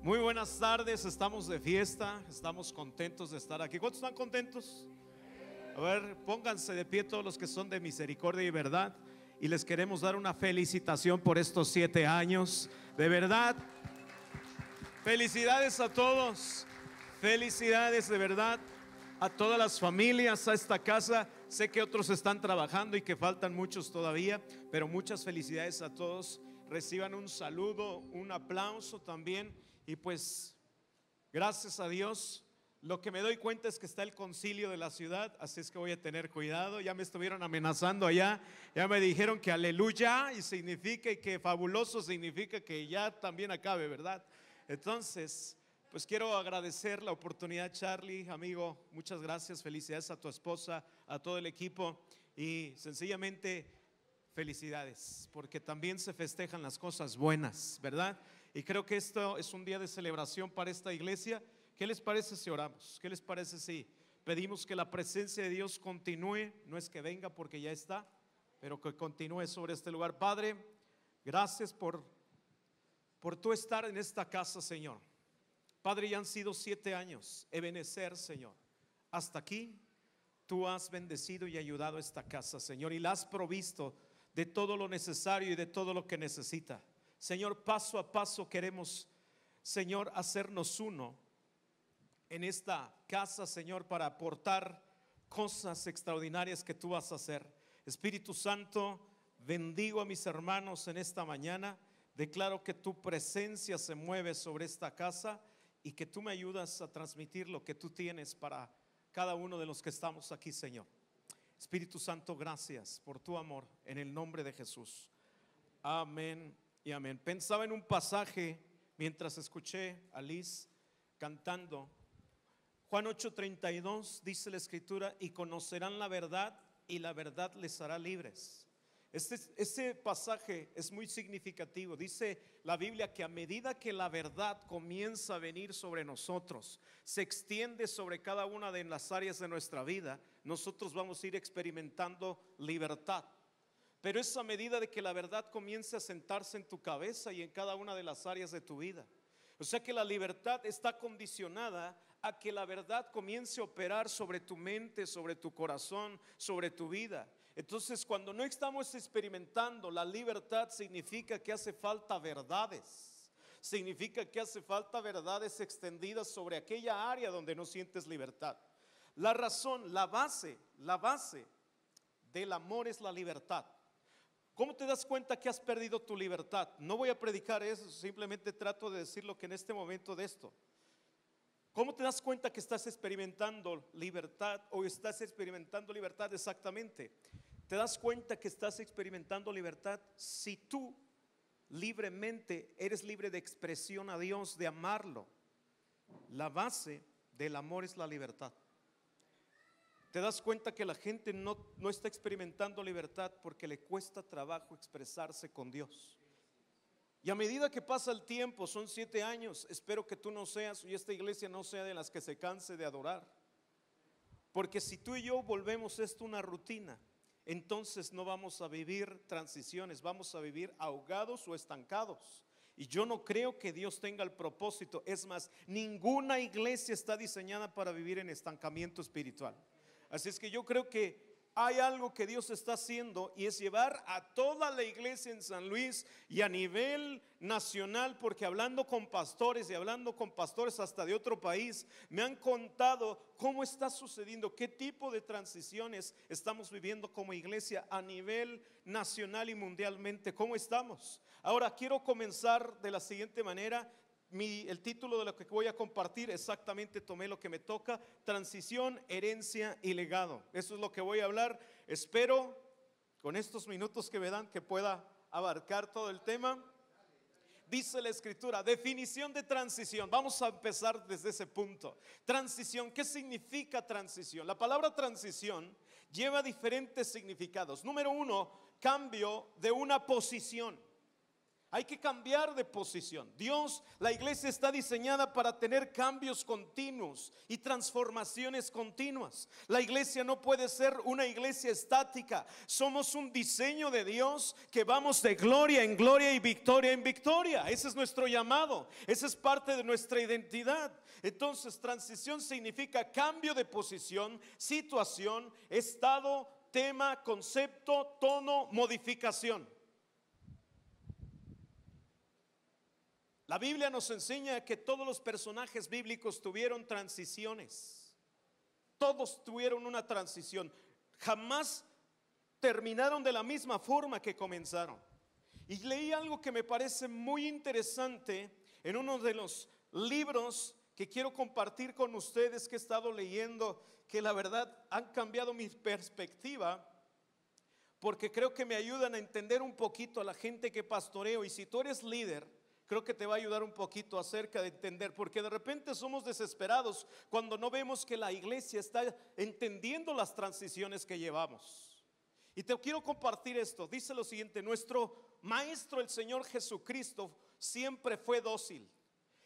Muy buenas tardes, estamos de fiesta, estamos contentos de estar aquí. ¿Cuántos están contentos? A ver, pónganse de pie todos los que son de misericordia y verdad. Y les queremos dar una felicitación por estos 7 años. De verdad, felicidades a todos. Felicidades de verdad a todas las familias, a esta casa. Sé que otros están trabajando y que faltan muchos todavía, pero muchas felicidades a todos. Reciban un saludo, un aplauso también. Y pues, gracias a Dios, lo que me doy cuenta es que está el concilio de la ciudad, así es que voy a tener cuidado. Ya me estuvieron amenazando allá, ya me dijeron que aleluya y significa, y que fabuloso significa que ya también acabe, ¿verdad? Entonces, pues quiero agradecer la oportunidad, Charlie, amigo, muchas gracias, felicidades a tu esposa, a todo el equipo y sencillamente felicidades, porque también se festejan las cosas buenas, ¿verdad? Y creo que esto es un día de celebración para esta iglesia. ¿Qué les parece si oramos? ¿Qué les parece si pedimos que la presencia de Dios continúe? No es que venga porque ya está, pero que continúe sobre este lugar. Padre, gracias por tu estar en esta casa, Señor. Padre, ya han sido 7 años, Ebenecer, Señor. Hasta aquí tú has bendecido y ayudado a esta casa, Señor, y la has provisto de todo lo necesario y de todo lo que necesita. Señor, paso a paso queremos, Señor, hacernos uno en esta casa, Señor, para aportar cosas extraordinarias que tú vas a hacer. Espíritu Santo, bendigo a mis hermanos en esta mañana. Declaro que tu presencia se mueve sobre esta casa y que tú me ayudas a transmitir lo que tú tienes para cada uno de los que estamos aquí, Señor. Espíritu Santo, gracias por tu amor en el nombre de Jesús. Amén y amén. Pensaba en un pasaje mientras escuché a Liz cantando. Juan 8:32 dice la escritura: y conocerán la verdad y la verdad les hará libres. Este pasaje es muy significativo. Dice la Biblia que a medida que la verdad comienza a venir sobre nosotros, se extiende sobre cada una de las áreas de nuestra vida, nosotros vamos a ir experimentando libertad. Pero es a medida de que la verdad comience a sentarse en tu cabeza y en cada una de las áreas de tu vida. O sea que la libertad está condicionada a que la verdad comience a operar sobre tu mente, sobre tu corazón, sobre tu vida. Entonces, cuando no estamos experimentando la libertad, significa que hace falta verdades. Significa que hace falta verdades extendidas sobre aquella área donde no sientes libertad. La razón, la base del amor es la libertad. ¿Cómo te das cuenta que has perdido tu libertad? No voy a predicar eso, simplemente trato de decir lo que en este momento de esto. ¿Cómo te das cuenta que estás experimentando libertad o estás experimentando libertad exactamente? Te das cuenta que estás experimentando libertad si tú libremente eres libre de expresión a Dios, de amarlo. La base del amor es la libertad. Te das cuenta que la gente no está experimentando libertad porque le cuesta trabajo expresarse con Dios. Y a medida que pasa el tiempo, son 7 años, espero que tú no seas y esta iglesia no sea de las que se canse de adorar. Porque si tú y yo volvemos esto una rutina, entonces no vamos a vivir transiciones, vamos a vivir ahogados o estancados. Y yo no creo que Dios tenga el propósito. Es más, ninguna iglesia está diseñada para vivir en estancamiento espiritual. Así es que yo creo que hay algo que Dios está haciendo y es llevar a toda la iglesia en San Luis y a nivel nacional, porque hablando con pastores y hablando con pastores hasta de otro país, me han contado cómo está sucediendo, qué tipo de transiciones estamos viviendo como iglesia a nivel nacional y mundialmente, cómo estamos. Ahora quiero comenzar de la siguiente manera. El título de lo que voy a compartir, exactamente tomé lo que me toca: transición, herencia y legado. Eso es lo que voy a hablar. Espero con estos minutos que me dan que pueda abarcar todo el tema. Dice la escritura, definición de transición. Vamos a empezar desde ese punto. Transición, ¿qué significa transición? La palabra transición lleva diferentes significados. Número 1, cambio de una posición. Hay que cambiar de posición. Dios, la iglesia está diseñada para tener cambios continuos y transformaciones continuas. La iglesia no puede ser una iglesia estática. Somos un diseño de Dios que vamos de gloria en gloria y victoria en victoria. Ese es nuestro llamado. Esa es parte de nuestra identidad. Entonces, transición significa cambio de posición, situación, estado, tema, concepto, tono, modificación. La Biblia nos enseña que todos los personajes bíblicos tuvieron transiciones. Todos tuvieron una transición. Jamás terminaron de la misma forma que comenzaron. Y leí algo que me parece muy interesante en uno de los libros que quiero compartir con ustedes, que he estado leyendo, que la verdad han cambiado mi perspectiva, porque creo que me ayudan a entender un poquito a la gente que pastoreo. Y si tú eres líder, creo que te va a ayudar un poquito acerca de entender, porque de repente somos desesperados cuando no vemos que la iglesia está entendiendo las transiciones que llevamos. Y te quiero compartir esto. Dice lo siguiente: nuestro maestro, el Señor Jesucristo, siempre fue dócil.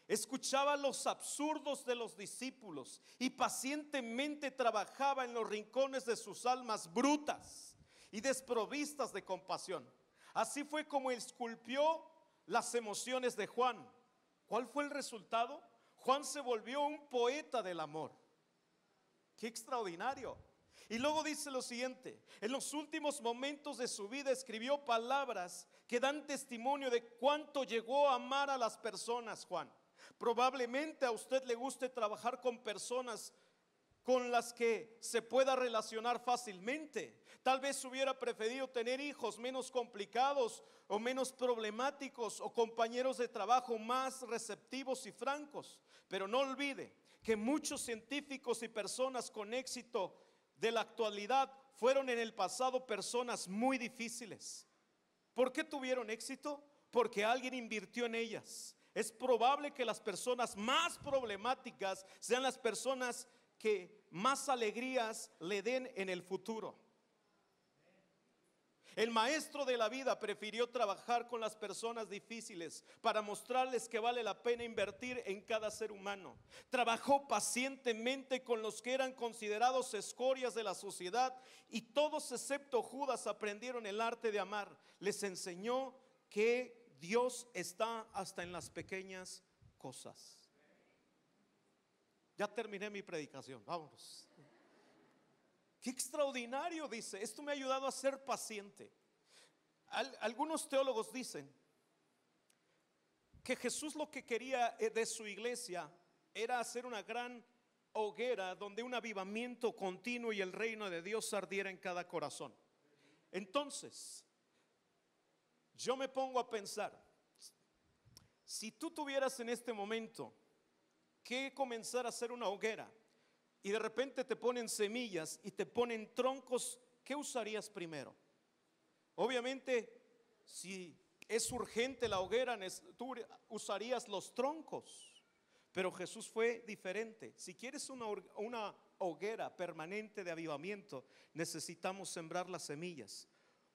Escuchaba los absurdos de los discípulos y pacientemente trabajaba en los rincones de sus almas brutas y desprovistas de compasión. Así fue como esculpió las emociones de Juan. ¿Cuál fue el resultado? Juan se volvió un poeta del amor. ¡Qué extraordinario! Y luego dice lo siguiente: en los últimos momentos de su vida escribió palabras que dan testimonio de cuánto llegó a amar a las personas. Juan, probablemente a usted le guste trabajar con personas con las que se pueda relacionar fácilmente. Tal vez hubiera preferido tener hijos menos complicados o menos problemáticos, o compañeros de trabajo más receptivos y francos. Pero no olvide que muchos científicos y personas con éxito de la actualidad fueron en el pasado personas muy difíciles. ¿Por qué tuvieron éxito? Porque alguien invirtió en ellas. Es probable que las personas más problemáticas sean las personas que más alegrías le den en el futuro. El maestro de la vida prefirió trabajar con las personas difíciles para mostrarles que vale la pena invertir en cada ser humano. Trabajó pacientemente con los que eran considerados escorias de la sociedad, y todos excepto Judas aprendieron el arte de amar. Les enseñó que Dios está hasta en las pequeñas cosas. Ya terminé mi predicación, vámonos. Qué extraordinario, dice. Esto me ha ayudado a ser paciente. Algunos teólogos dicen que Jesús lo que quería de su iglesia era hacer una gran hoguera donde un avivamiento continuo y el reino de Dios ardiera en cada corazón. Entonces, yo me pongo a pensar, si tú tuvieras en este momento que comenzar a hacer una hoguera y de repente te ponen semillas y te ponen troncos, ¿qué usarías primero? Obviamente, si es urgente la hoguera, tú usarías los troncos. Pero Jesús fue diferente. Si quieres una hoguera permanente de avivamiento, necesitamos sembrar las semillas,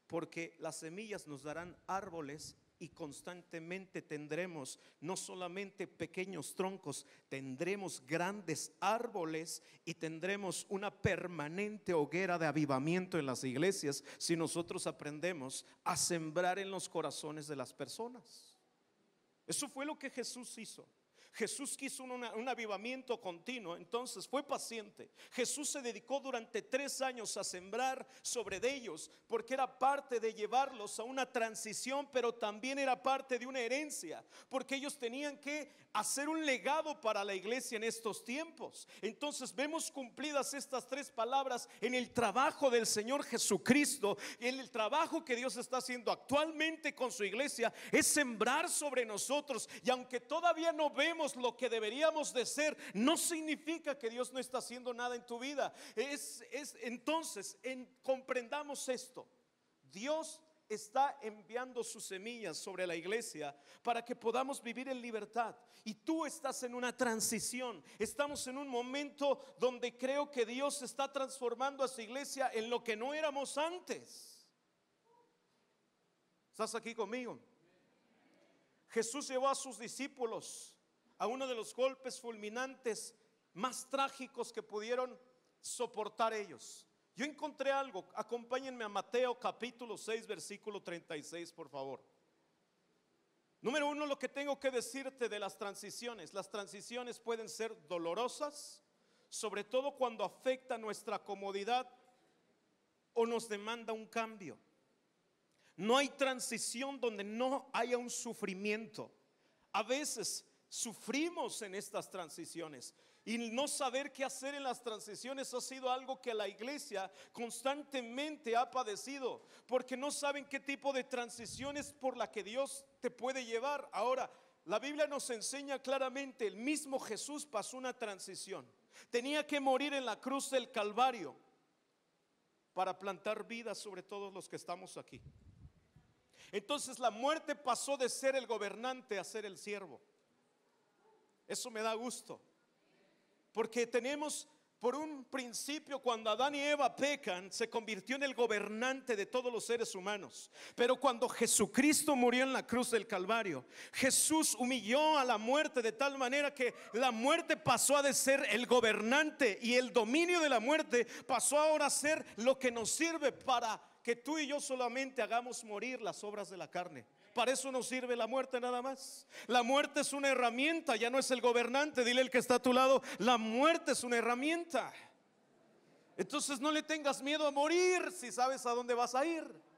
porque las semillas nos darán árboles. Y constantemente tendremos no solamente pequeños troncos, tendremos grandes árboles y tendremos una permanente hoguera de avivamiento en las iglesias, si nosotros aprendemos a sembrar en los corazones de las personas. Eso fue lo que Jesús hizo. Jesús quiso un avivamiento continuo, entonces fue paciente. Jesús se dedicó durante 3 años a sembrar sobre ellos, porque era parte de llevarlos a una transición, pero también era parte de una herencia, porque ellos tenían que hacer un legado para la iglesia en estos tiempos. Entonces vemos cumplidas estas 3 palabras en el trabajo del Señor Jesucristo. En el trabajo que Dios está haciendo actualmente con su iglesia es sembrar sobre nosotros. Y aunque todavía no vemos lo que deberíamos de ser, no significa que Dios no está haciendo nada en tu vida. Entonces comprendamos esto: Dios está enviando sus semillas sobre la iglesia para que podamos vivir en libertad. Y tú estás en una transición. Estamos en un momento donde creo que Dios está transformando a su iglesia en lo que no éramos antes. ¿Estás aquí conmigo? Jesús llevó a sus discípulos a uno de los golpes fulminantes más trágicos que pudieron soportar ellos. Yo encontré algo, acompáñenme a Mateo capítulo 6 versículo 36, por favor. Número uno, lo que tengo que decirte de las transiciones. Las transiciones pueden ser dolorosas, sobre todo cuando afecta nuestra comodidad o nos demanda un cambio. No hay transición donde no haya un sufrimiento. A veces sufrimos en estas transiciones y no saber qué hacer en las transiciones ha sido algo que la iglesia constantemente ha padecido, porque no saben qué tipo de transiciones por la que Dios te puede llevar. Ahora, la Biblia nos enseña claramente, el mismo Jesús pasó una transición. Tenía que morir en la cruz del Calvario para plantar vida sobre todos los que estamos aquí. Entonces la muerte pasó de ser el gobernante a ser el siervo. Eso me da gusto, porque tenemos por un principio, cuando Adán y Eva pecan, se convirtió en el gobernante de todos los seres humanos. Pero cuando Jesucristo murió en la cruz del Calvario, Jesús humilló a la muerte de tal manera que la muerte pasó a de ser el gobernante, y el dominio de la muerte pasó ahora a ser lo que nos sirve para que tú y yo solamente hagamos morir las obras de la carne. Para eso nos sirve la muerte nada más. La muerte es una herramienta, ya no es el gobernante. Dile al que está a tu lado, la muerte es una herramienta. Entonces no le tengas miedo a morir si sabes a dónde vas a ir.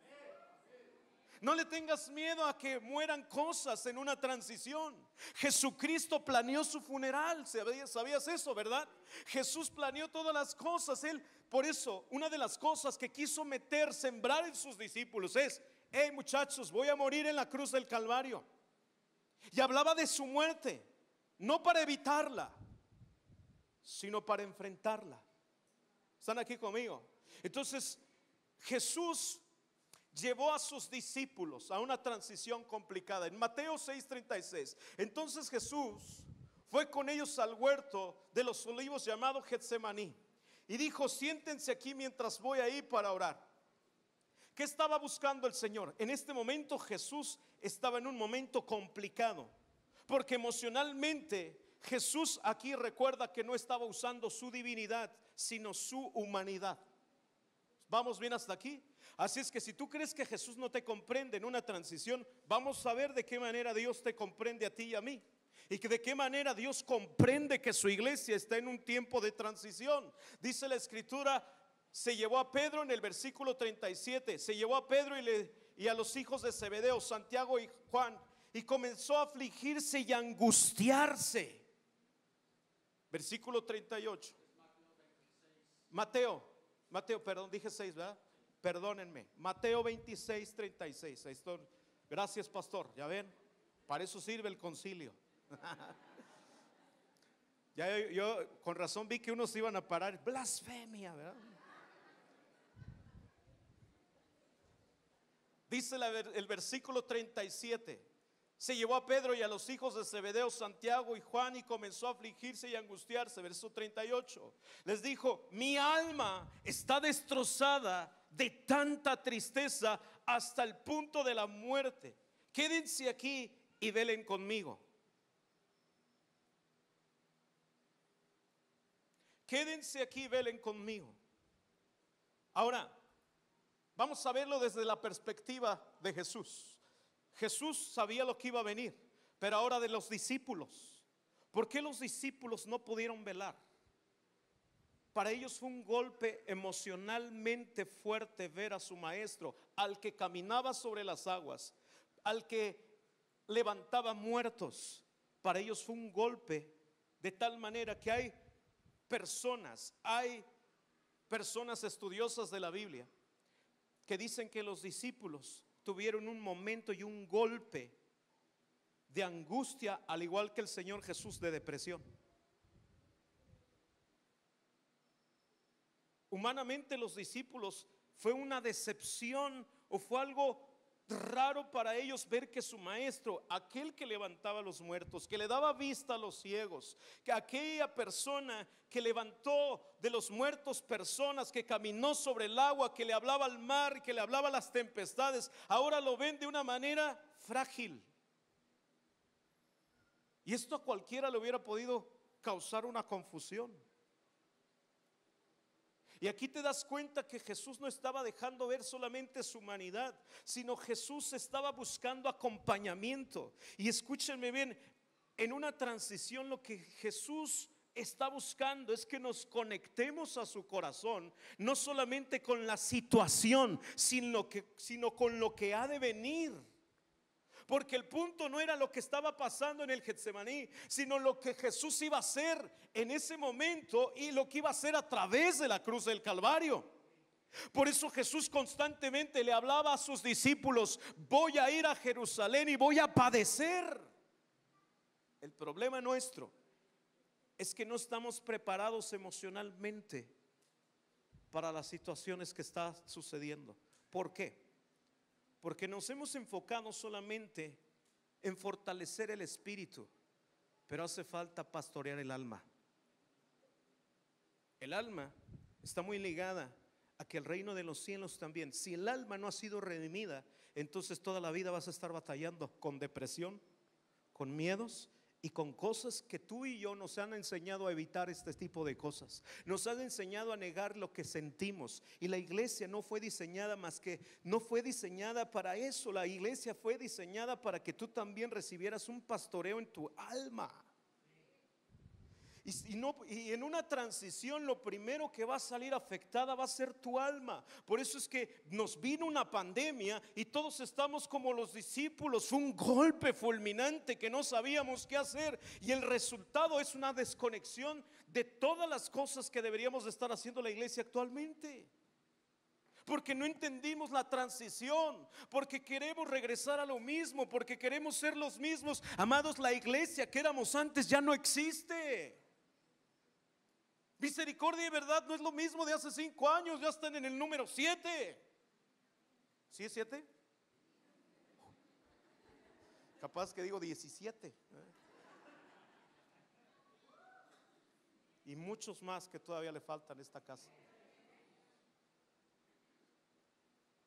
No le tengas miedo a que mueran cosas en una transición. Jesucristo planeó su funeral. ¿Sabías eso, verdad? Jesús planeó todas las cosas. Él, por eso, una de las cosas que quiso sembrar en sus discípulos es: hey muchachos, voy a morir en la cruz del Calvario. Y hablaba de su muerte, no para evitarla, sino para enfrentarla. ¿Están aquí conmigo? Entonces Jesús llevó a sus discípulos a una transición complicada. En Mateo 6:36, entonces Jesús fue con ellos al huerto de los olivos llamado Getsemaní y dijo: siéntense aquí mientras voy ahí para orar. ¿Qué estaba buscando el Señor? En este momento Jesús estaba en un momento complicado, porque emocionalmente Jesús aquí recuerda que no estaba usando su divinidad, sino su humanidad. ¿Vamos bien hasta aquí? Así es que si tú crees que Jesús no te comprende en una transición, vamos a ver de qué manera Dios te comprende a ti y a mí, y que de qué manera Dios comprende que su iglesia está en un tiempo de transición. Dice la escritura, se llevó a Pedro en el versículo 37, se llevó a Pedro y a los hijos de Zebedeo, Santiago y Juan, y comenzó a afligirse y a angustiarse. Versículo 38. Mateo, perdón, dije 6, ¿verdad? Perdónenme. Mateo 26, 36. Ahí estoy. Gracias, pastor. Ya ven, para eso sirve el concilio. Ya yo con razón vi que unos iban a parar. Blasfemia, ¿verdad? Dice el versículo 37. Se llevó a Pedro y a los hijos de Zebedeo, Santiago y Juan, y comenzó a afligirse y a angustiarse. Verso 38. Les dijo: mi alma está destrozada de tanta tristeza hasta el punto de la muerte. Quédense aquí y velen conmigo. Quédense aquí y velen conmigo. Ahora, vamos a verlo desde la perspectiva de Jesús. Jesús sabía lo que iba a venir, pero ahora de los discípulos. ¿Por qué los discípulos no pudieron velar? Para ellos fue un golpe emocionalmente fuerte ver a su maestro, al que caminaba sobre las aguas, al que levantaba muertos. Para ellos fue un golpe de tal manera que hay personas estudiosas de la Biblia que dicen que los discípulos tuvieron un momento y un golpe de angustia, al igual que el Señor Jesús, de depresión. Humanamente los discípulos fue una decepción, o fue algo raro para ellos ver que su maestro, aquel que levantaba a los muertos, que le daba vista a los ciegos, que aquella persona que levantó de los muertos personas, que caminó sobre el agua, que le hablaba al mar, que le hablaba a las tempestades, ahora lo ven de una manera frágil. Y esto a cualquiera le hubiera podido causar una confusión. Y aquí te das cuenta que Jesús no estaba dejando ver solamente su humanidad, sino Jesús estaba buscando acompañamiento. Y escúchenme bien, en una transición lo que Jesús está buscando es que nos conectemos a su corazón, no solamente con la situación, sino con lo que ha de venir. Porque el punto no era lo que estaba pasando en el Getsemaní, sino lo que Jesús iba a hacer en ese momento y lo que iba a hacer a través de la cruz del Calvario. Por eso Jesús constantemente le hablaba a sus discípulos: voy a ir a Jerusalén y voy a padecer. El problema nuestro es que no estamos preparados emocionalmente para las situaciones que están sucediendo. ¿Por qué? Porque nos hemos enfocado solamente en fortalecer el espíritu, pero hace falta pastorear el alma. El alma está muy ligada a que el reino de los cielos también. Si el alma no ha sido redimida, entonces toda la vida vas a estar batallando con depresión, con miedos y con cosas que tú y yo nos han enseñado a evitar. Este tipo de cosas nos han enseñado a negar lo que sentimos, y la iglesia no fue diseñada no fue diseñada para eso. La iglesia fue diseñada para que tú también recibieras un pastoreo en tu alma. Y en una transición lo primero que va a salir afectada va a ser tu alma. Por eso es que nos vino una pandemia y todos estamos como los discípulos, un golpe fulminante que no sabíamos qué hacer, y el resultado es una desconexión de todas las cosas que deberíamos de estar haciendo la iglesia actualmente. Porque no entendimos la transición, porque queremos regresar a lo mismo, porque queremos ser los mismos. Amados, la iglesia que éramos antes ya no existe. Misericordia y verdad no es lo mismo de hace 5 años, ya están en el número 7. ¿Sí es 7? Capaz que digo 17. Y muchos más que todavía le faltan a esta casa.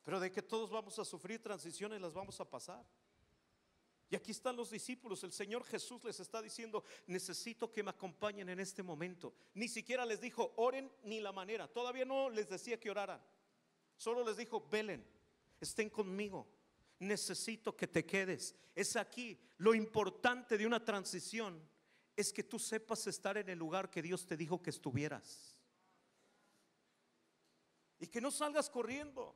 Pero de que todos vamos a sufrir transiciones, las vamos a pasar. Y aquí están los discípulos. El Señor Jesús les está diciendo: necesito que me acompañen en este momento. Ni siquiera les dijo oren ni la manera. Todavía no les decía que oraran. Solo les dijo: velen, estén conmigo. Necesito que te quedes. Es aquí lo importante de una transición, es que tú sepas estar en el lugar que Dios te dijo que estuvieras, y que no salgas corriendo.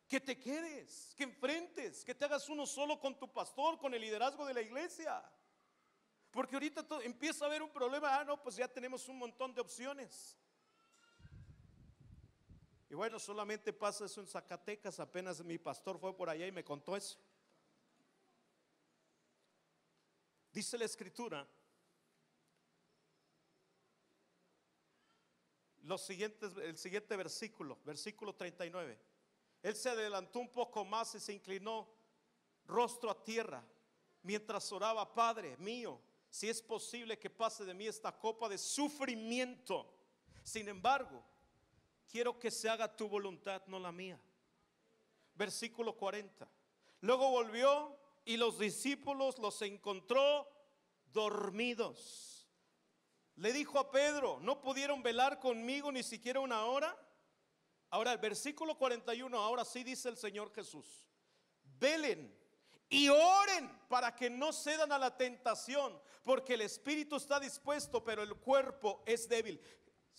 Que te quedes, que enfrentes, que te hagas uno solo con tu pastor, con el liderazgo de la iglesia. Porque ahorita empieza a haber un problema. No, pues ya tenemos un montón de opciones. Y bueno, solamente pasa eso en Zacatecas. Apenas mi pastor fue por allá y me contó eso. Dice la escritura el siguiente versículo, versículo 39. Él se adelantó un poco más y se inclinó rostro a tierra mientras oraba: Padre mío, si es posible que pase de mí esta copa de sufrimiento, sin embargo, quiero que se haga tu voluntad, no la mía. Versículo 40. Luego volvió y los discípulos los encontró dormidos. Le dijo a Pedro: ¿no pudieron velar conmigo ni siquiera una hora? Ahora el versículo 41, ahora sí dice el Señor Jesús: velen y oren para que no cedan a la tentación, porque el espíritu está dispuesto, pero el cuerpo es débil.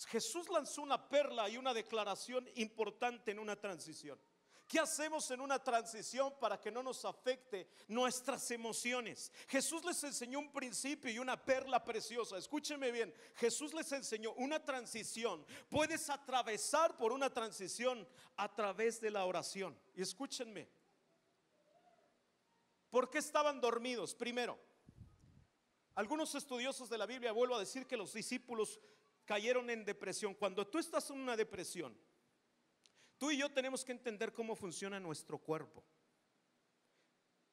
Jesús lanzó una perla y una declaración importante en una transición. ¿Qué hacemos en una transición para que no nos afecte nuestras emociones? Jesús les enseñó un principio y una perla preciosa. Escúchenme bien, Jesús les enseñó una transición. Puedes atravesar por una transición a través de la oración. Y escúchenme, ¿por qué estaban dormidos? Primero, algunos estudiosos de la Biblia, vuelvo a decir, que los discípulos cayeron en depresión. Cuando tú estás en una depresión, tú y yo tenemos que entender cómo funciona nuestro cuerpo.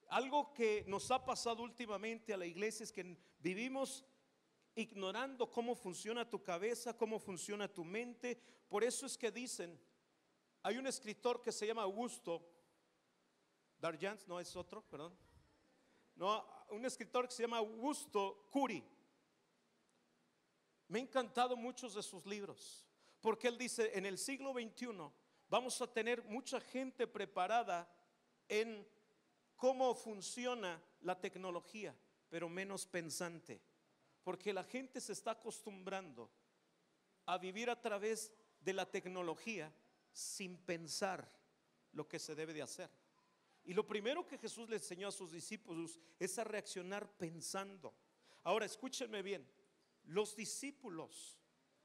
Algo que nos ha pasado últimamente a la iglesia es que vivimos ignorando cómo funciona tu cabeza, cómo funciona tu mente. Por eso es que dicen, hay un escritor que se llama Augusto Darjans, no es otro, perdón. No, un escritor que se llama Augusto Curi. Me han encantado muchos de sus libros, porque él dice, en el siglo XXI vamos a tener mucha gente preparada en cómo funciona la tecnología, pero menos pensante, porque la gente se está acostumbrando a vivir a través de la tecnología sin pensar lo que se debe de hacer. Y lo primero que Jesús le enseñó a sus discípulos es a reaccionar pensando. Ahora escúchenme bien, los discípulos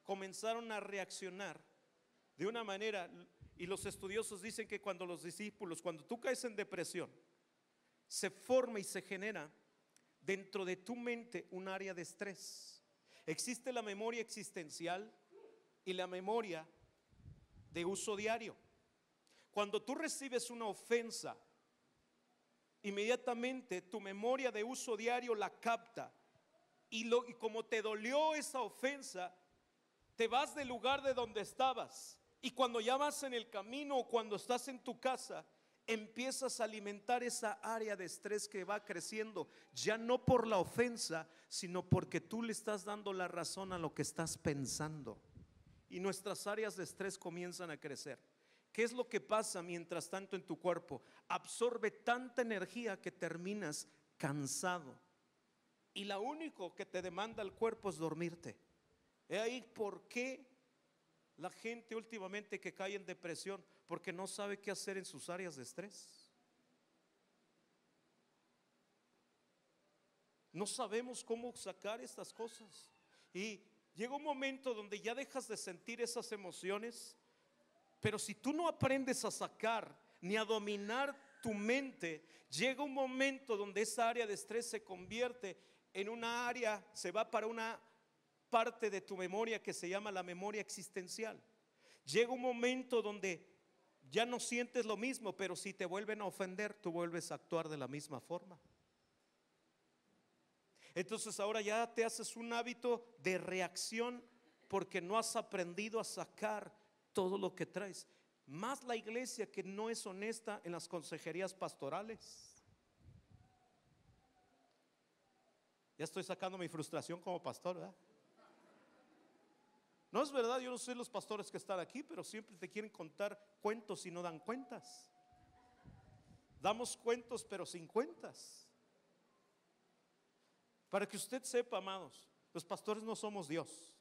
comenzaron a reaccionar de una manera, y los estudiosos dicen que cuando tú caes en depresión, se forma y se genera dentro de tu mente un área de estrés. Existe la memoria existencial y la memoria de uso diario. Cuando tú recibes una ofensa, inmediatamente tu memoria de uso diario la capta, y como te dolió esa ofensa, te vas del lugar de donde estabas, y cuando ya vas en el camino o cuando estás en tu casa, empiezas a alimentar esa área de estrés que va creciendo, ya no por la ofensa, sino porque tú le estás dando la razón a lo que estás pensando, y nuestras áreas de estrés comienzan a crecer. ¿Qué es lo que pasa mientras tanto en tu cuerpo? Absorbe tanta energía que terminas cansado, y lo único que te demanda el cuerpo es dormirte. He ahí por qué la gente últimamente que cae en depresión, porque no sabe qué hacer en sus áreas de estrés. No sabemos cómo sacar estas cosas, y llega un momento donde ya dejas de sentir esas emociones. Pero si tú no aprendes a sacar ni a dominar tu mente, llega un momento donde esa área de estrés se convierte en una área, se va para una parte de tu memoria que se llama la memoria existencial. Llega un momento donde ya no sientes lo mismo, pero si te vuelven a ofender, tú vuelves a actuar de la misma forma. Entonces ahora ya te haces un hábito de reacción porque no has aprendido a sacar todo lo que traes. Más la iglesia que no es honesta en las consejerías pastorales. Ya estoy sacando mi frustración como pastor, ¿verdad? No es verdad, yo no sé los pastores que están aquí, pero siempre te quieren contar cuentos y no dan cuentas. Damos cuentos pero sin cuentas. Para que usted sepa, amados, los pastores no somos Dios,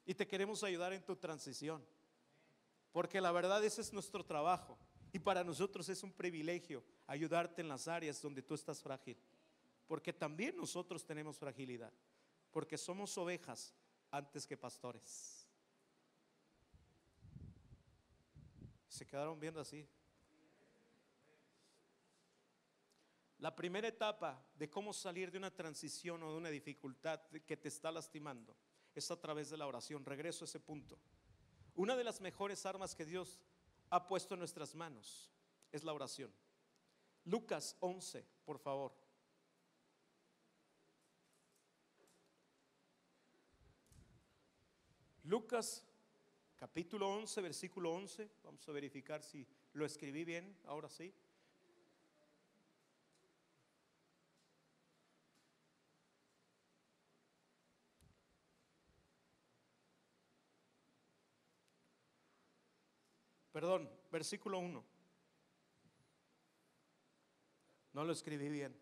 y te queremos ayudar en tu transición, porque la verdad ese es nuestro trabajo, y para nosotros es un privilegio ayudarte en las áreas donde tú estás frágil, porque también nosotros tenemos fragilidad, porque somos ovejas antes que pastores. Se quedaron viendo así. La primera etapa de cómo salir de una transición o de una dificultad que te está lastimando es a través de la oración. Regreso a ese punto. Una de las mejores armas que Dios ha puesto en nuestras manos es la oración. Lucas 11, por favor. Lucas capítulo 11, versículo 11. Vamos a verificar si lo escribí bien, ahora sí. Perdón, versículo 1. No lo escribí bien.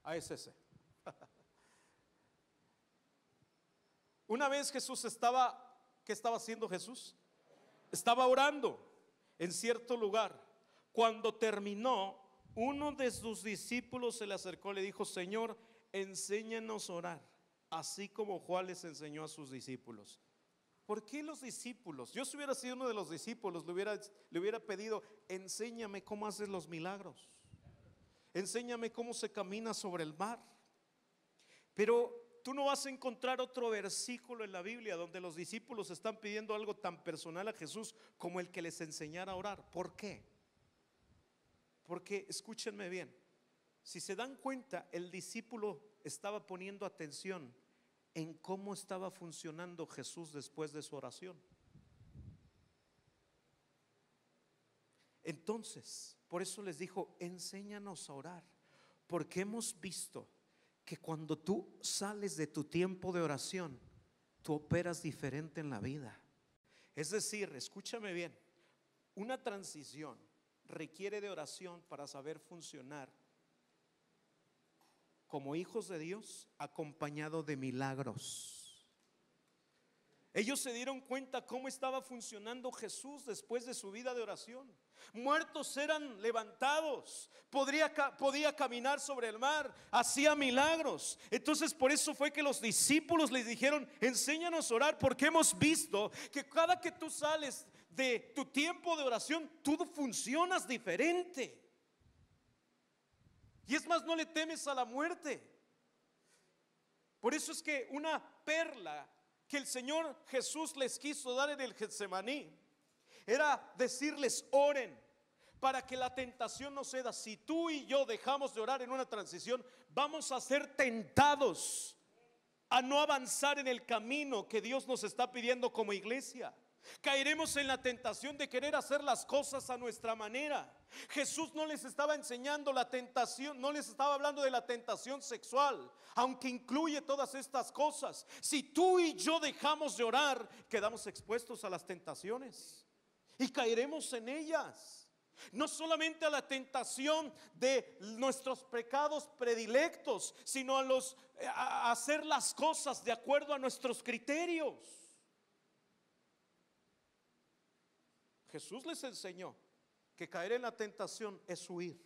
Es ese. Una vez Jesús ¿qué estaba haciendo Jesús? Estaba orando en cierto lugar. Cuando terminó, uno de sus discípulos se le acercó y le dijo: Señor, enséñanos a orar, así como Juan les enseñó a sus discípulos. ¿Por qué los discípulos? Yo si hubiera sido uno de los discípulos, le hubiera pedido: enséñame cómo haces los milagros, enséñame cómo se camina sobre el mar. Pero tú no vas a encontrar otro versículo en la Biblia donde los discípulos están pidiendo algo tan personal a Jesús como el que les enseñara a orar. ¿Por qué? Porque escúchenme bien, si se dan cuenta, el discípulo estaba poniendo atención en cómo estaba funcionando Jesús después de su oración. Entonces, por eso les dijo, enséñanos a orar, porque hemos visto que cuando tú sales de tu tiempo de oración, tú operas diferente en la vida. Es decir, escúchame bien, una transición requiere de oración para saber funcionar como hijos de Dios, acompañado de milagros. Ellos se dieron cuenta cómo estaba funcionando Jesús después de su vida de oración. Muertos eran levantados, podía caminar sobre el mar, hacía milagros. Entonces por eso fue que los discípulos les dijeron, enséñanos a orar, porque hemos visto que cada que tú sales de tu tiempo de oración, tú funcionas diferente. Y es más, no le temes a la muerte. Por eso es que una perla que el Señor Jesús les quiso dar en el Getsemaní era decirles, oren para que la tentación no ceda. Si tú y yo dejamos de orar en una transición, vamos a ser tentados a no avanzar en el camino que Dios nos está pidiendo como iglesia. Caeremos en la tentación de querer hacer las cosas a nuestra manera. Jesús no les estaba enseñando la tentación, no les estaba hablando de la tentación sexual, aunque incluye todas estas cosas. Si tú y yo dejamos de orar, quedamos expuestos a las tentaciones y caeremos en ellas. No solamente a la tentación de nuestros pecados predilectos, sino a hacer las cosas de acuerdo a nuestros criterios. Jesús les enseñó que caer en la tentación es huir.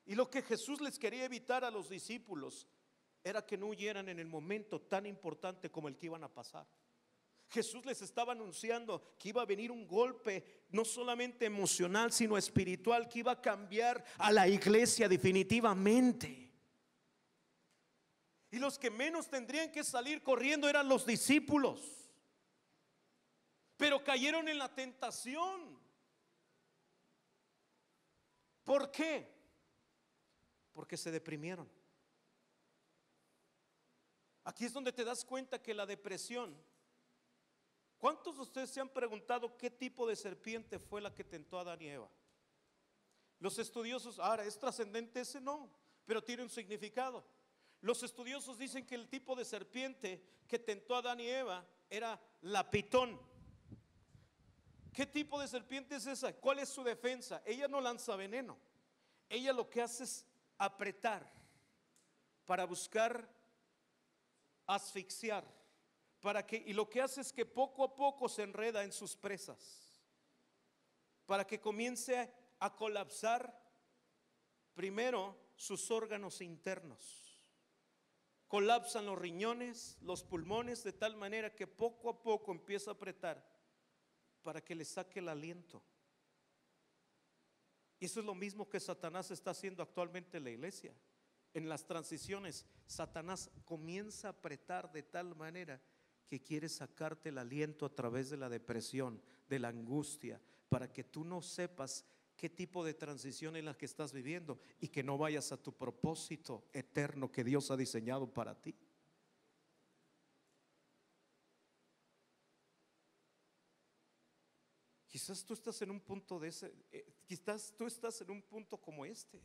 Y lo que Jesús les quería evitar a los discípulos era que no huyeran en el momento tan importante como el que iban a pasar. Jesús les estaba anunciando que iba a venir un golpe no solamente emocional, sino espiritual, que iba a cambiar a la iglesia definitivamente. Y los que menos tendrían que salir corriendo eran los discípulos. Pero cayeron en la tentación. ¿Por qué? Porque se deprimieron. Aquí es donde te das cuenta que la depresión. ¿Cuántos de ustedes se han preguntado qué tipo de serpiente fue la que tentó a Adán y Eva? Los estudiosos, ahora es trascendente ese, no, pero tiene un significado. Los estudiosos dicen que el tipo de serpiente que tentó a Adán y Eva era la pitón. ¿Qué tipo de serpiente es esa? ¿Cuál es su defensa? Ella no lanza veneno. Ella lo que hace es apretar para buscar asfixiar, y lo que hace es que poco a poco se enreda en sus presas, para que comience a colapsar primero sus órganos internos. Colapsan los riñones, los pulmones, de tal manera que poco a poco empieza a apretar para que le saque el aliento. Y eso es lo mismo que Satanás está haciendo actualmente en la iglesia. En las transiciones, Satanás comienza a apretar de tal manera que quiere sacarte el aliento a través de la depresión, de la angustia, para que tú no sepas qué tipo de transición es la que estás viviendo y que no vayas a tu propósito eterno que Dios ha diseñado para ti. Quizás tú estás en un punto quizás tú estás en un punto como este.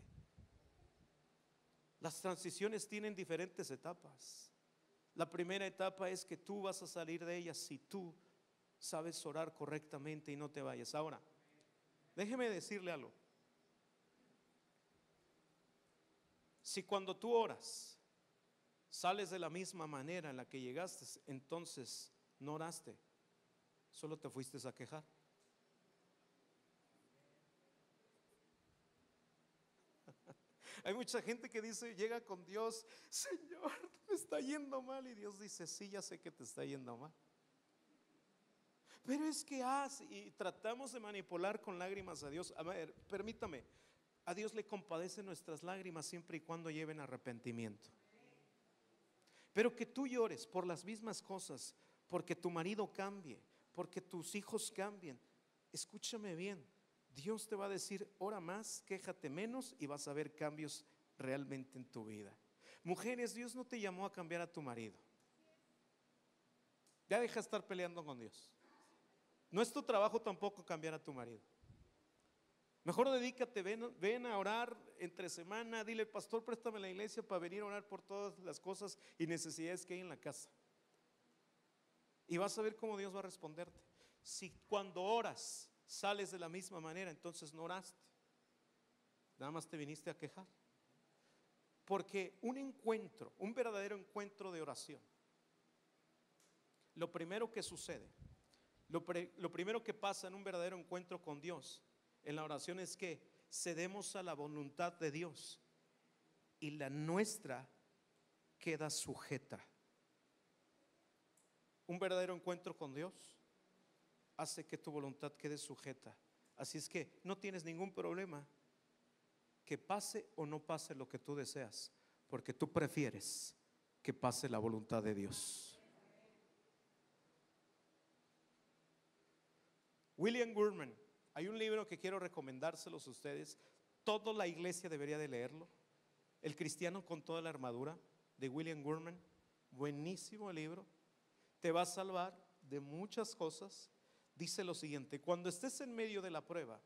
Las transiciones tienen diferentes etapas. La primera etapa es que tú vas a salir de ellas si tú sabes orar correctamente y no te vayas. Ahora, déjeme decirle algo. Si cuando tú oras sales de la misma manera en la que llegaste, entonces no oraste, solo te fuiste a quejar. Hay mucha gente que dice, llega con Dios, Señor, me está yendo mal. Y Dios dice, sí, ya sé que te está yendo mal, pero es que y tratamos de manipular con lágrimas a Dios. A ver, permítame, a Dios le compadecen nuestras lágrimas siempre y cuando lleven arrepentimiento. Pero que tú llores por las mismas cosas, porque tu marido cambie, porque tus hijos cambien, escúchame bien, Dios te va a decir, ora más, quéjate menos y vas a ver cambios realmente en tu vida. Mujeres, Dios no te llamó a cambiar a tu marido. Ya deja de estar peleando con Dios. No es tu trabajo tampoco cambiar a tu marido. Mejor dedícate, ven a orar entre semana, dile, pastor, préstame la iglesia para venir a orar por todas las cosas y necesidades que hay en la casa. Y vas a ver cómo Dios va a responderte. Si cuando oras sales de la misma manera, entonces no oraste, nada más te viniste a quejar. Porque un encuentro, un verdadero encuentro de oración, lo primero que sucede, lo primero que pasa en un verdadero encuentro con Dios en la oración es que cedemos a la voluntad de Dios y la nuestra queda sujeta. Un verdadero encuentro con Dios hace que tu voluntad quede sujeta. Así es que no tienes ningún problema que pase o no pase lo que tú deseas, porque tú prefieres que pase la voluntad de Dios. William Gurman, hay un libro que quiero recomendárselos a ustedes. Toda la iglesia debería de leerlo. El cristiano con toda la armadura, de William Gurman. Buenísimo el libro. Te va a salvar de muchas cosas. Dice lo siguiente: cuando estés en medio de la prueba,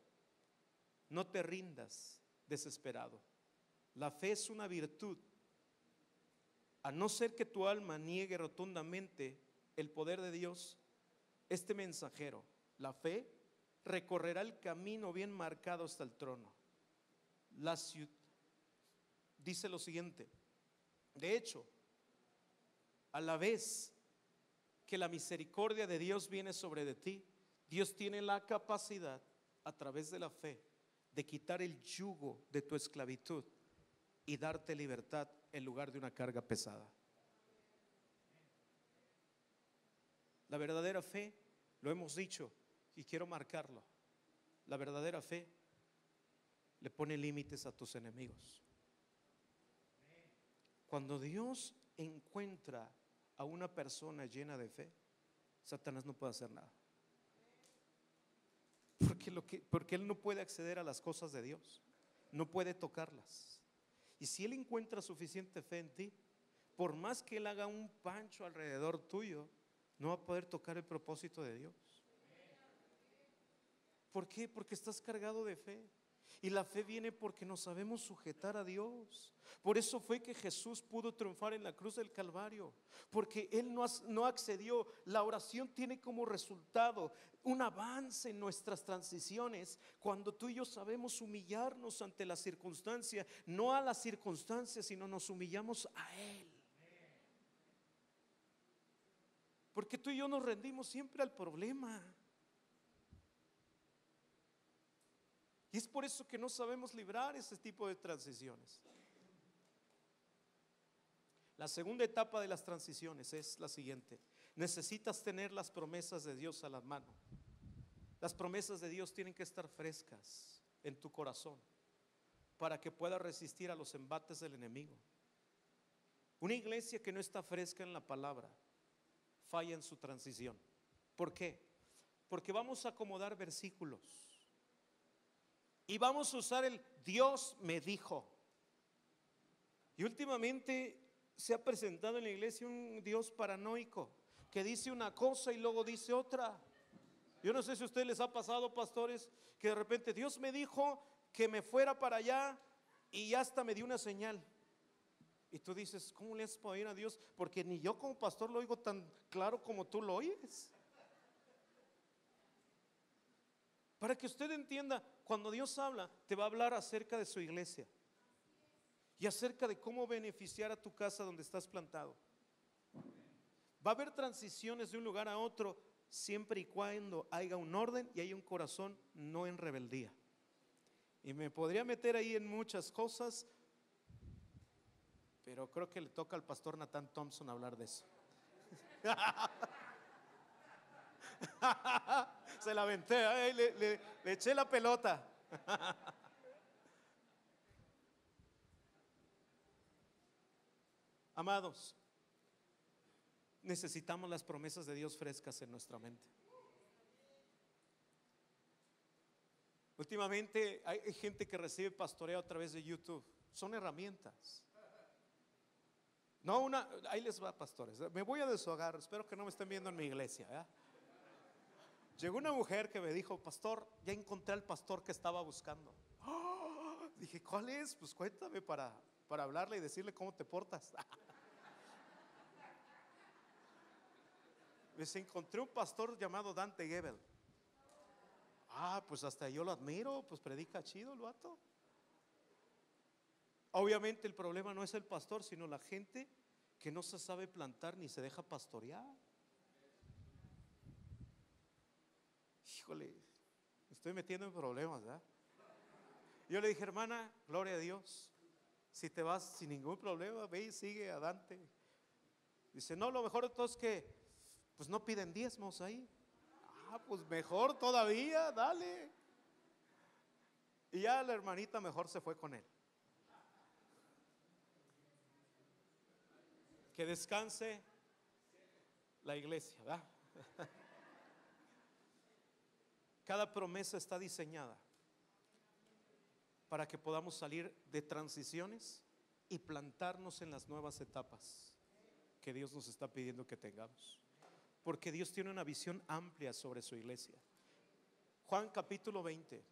no te rindas desesperado. La fe es una virtud. A no ser que tu alma niegue rotundamente el poder de Dios, este mensajero, la fe, recorrerá el camino bien marcado hasta el trono. Dice lo siguiente: de hecho, a la vez que la misericordia de Dios viene sobre de ti, Dios tiene la capacidad, a través de la fe, de quitar el yugo de tu esclavitud y darte libertad en lugar de una carga pesada. La verdadera fe, lo hemos dicho y quiero marcarlo, la verdadera fe le pone límites a tus enemigos. Cuando Dios encuentra a una persona llena de fe, Satanás no puede hacer nada. Porque él no puede acceder a las cosas de Dios, no puede tocarlas. Y si él encuentra suficiente fe en ti, por más que él haga un pancho alrededor tuyo, no va a poder tocar el propósito de Dios. ¿Por qué? Porque estás cargado de fe. Y la fe viene porque nos sabemos sujetar a Dios. Por eso fue que Jesús pudo triunfar en la cruz del Calvario, porque Él no accedió. La oración tiene como resultado un avance en nuestras transiciones cuando tú y yo sabemos humillarnos ante la circunstancia, no a la circunstancia, sino nos humillamos a Él. Porque tú y yo nos rendimos siempre al problema. Y es por eso que no sabemos librar ese tipo de transiciones. La segunda etapa de las transiciones es la siguiente: necesitas tener las promesas de Dios a la mano. Las promesas de Dios tienen que estar frescas en tu corazón para que puedas resistir a los embates del enemigo. Una iglesia que no está fresca en la palabra falla en su transición. ¿Por qué? Porque vamos a acomodar versículos y vamos a usar el Dios me dijo. Y últimamente se ha presentado en la iglesia un Dios paranoico que dice una cosa y luego dice otra. Yo no sé si a ustedes les ha pasado, pastores, que de repente Dios me dijo que me fuera para allá y ya hasta me dio una señal. Y tú dices, ¿cómo le has podido oír a Dios? Porque ni yo como pastor lo oigo tan claro como tú lo oyes. Para que usted entienda, cuando Dios habla, te va a hablar acerca de su iglesia y acerca de cómo beneficiar a tu casa donde estás plantado. Va a haber transiciones de un lugar a otro siempre y cuando haya un orden y haya un corazón no en rebeldía. Y me podría meter ahí en muchas cosas, pero creo que le toca al pastor Nathan Thompson hablar de eso. Se la aventé, le eché la pelota. Amados, necesitamos las promesas de Dios frescas en nuestra mente. Últimamente hay gente que recibe pastoreo a través de YouTube. Son herramientas. No ahí les va, pastores. Me voy a deshogar. Espero que no me estén viendo en mi iglesia, ¿verdad? Llegó una mujer que me dijo: pastor, ya encontré al pastor que estaba buscando. ¡Oh! Dije: ¿cuál es? Pues cuéntame para hablarle y decirle cómo te portas. Les encontré un pastor llamado Dante Gebel. Pues hasta yo lo admiro, pues predica chido el vato. Obviamente el problema no es el pastor, sino la gente que no se sabe plantar ni se deja pastorear. Híjole, me estoy metiendo en problemas, ¿verdad? Yo le dije: hermana, gloria a Dios, si te vas sin ningún problema, ve y sigue a Dante. Dice: no, lo mejor de todo es que pues no piden diezmos ahí. Pues mejor todavía, dale. Y ya la hermanita mejor se fue con él. Que descanse la iglesia, ¿verdad? Cada promesa está diseñada para que podamos salir de transiciones y plantarnos en las nuevas etapas que Dios nos está pidiendo que tengamos, porque Dios tiene una visión amplia sobre su iglesia. Juan capítulo 20.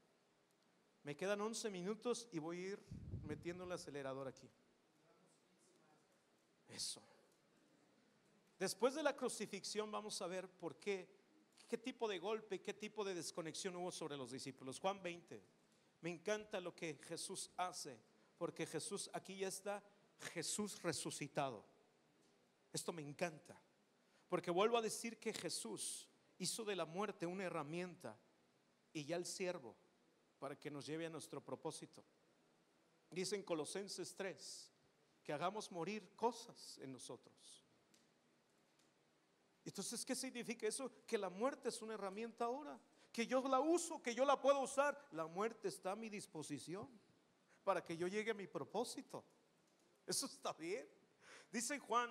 Me quedan 11 minutos y voy a ir metiendo el acelerador aquí. Eso. Después de la crucifixión vamos a ver por qué tipo de golpe, qué tipo de desconexión hubo sobre los discípulos. Juan 20. Me encanta lo que Jesús hace, porque Jesús, aquí ya está Jesús resucitado. Esto me encanta, porque vuelvo a decir que Jesús hizo de la muerte una herramienta y ya el siervo para que nos lleve a nuestro propósito. Dice en Colosenses 3 que hagamos morir cosas en nosotros. Entonces, ¿qué significa eso? Que la muerte es una herramienta ahora, que yo la uso, que yo la puedo usar. La muerte está a mi disposición para que yo llegue a mi propósito. Eso está bien. Dice Juan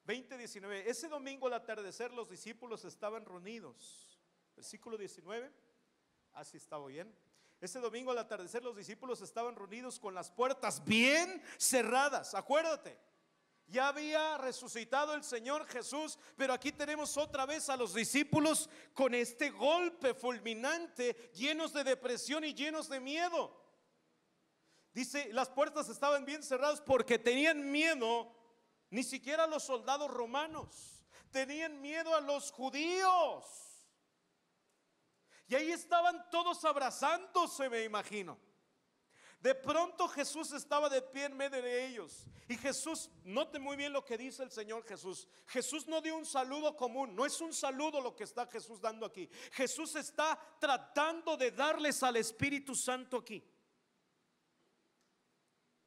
20:19, ese domingo al atardecer los discípulos estaban reunidos. Versículo 19. Así estaba bien. Ese domingo al atardecer los discípulos estaban reunidos con las puertas bien cerradas. Acuérdate, ya había resucitado el Señor Jesús, pero aquí tenemos otra vez a los discípulos con este golpe fulminante, llenos de depresión y llenos de miedo. Dice, las puertas estaban bien cerradas porque tenían miedo. Ni siquiera a los soldados romanos, tenían miedo a los judíos. Y ahí estaban todos abrazándose, me imagino. De pronto Jesús estaba de pie en medio de ellos. Y Jesús, note muy bien lo que dice el Señor Jesús. Jesús no dio un saludo común. No es un saludo lo que está Jesús dando aquí. Jesús está tratando de darles al Espíritu Santo aquí,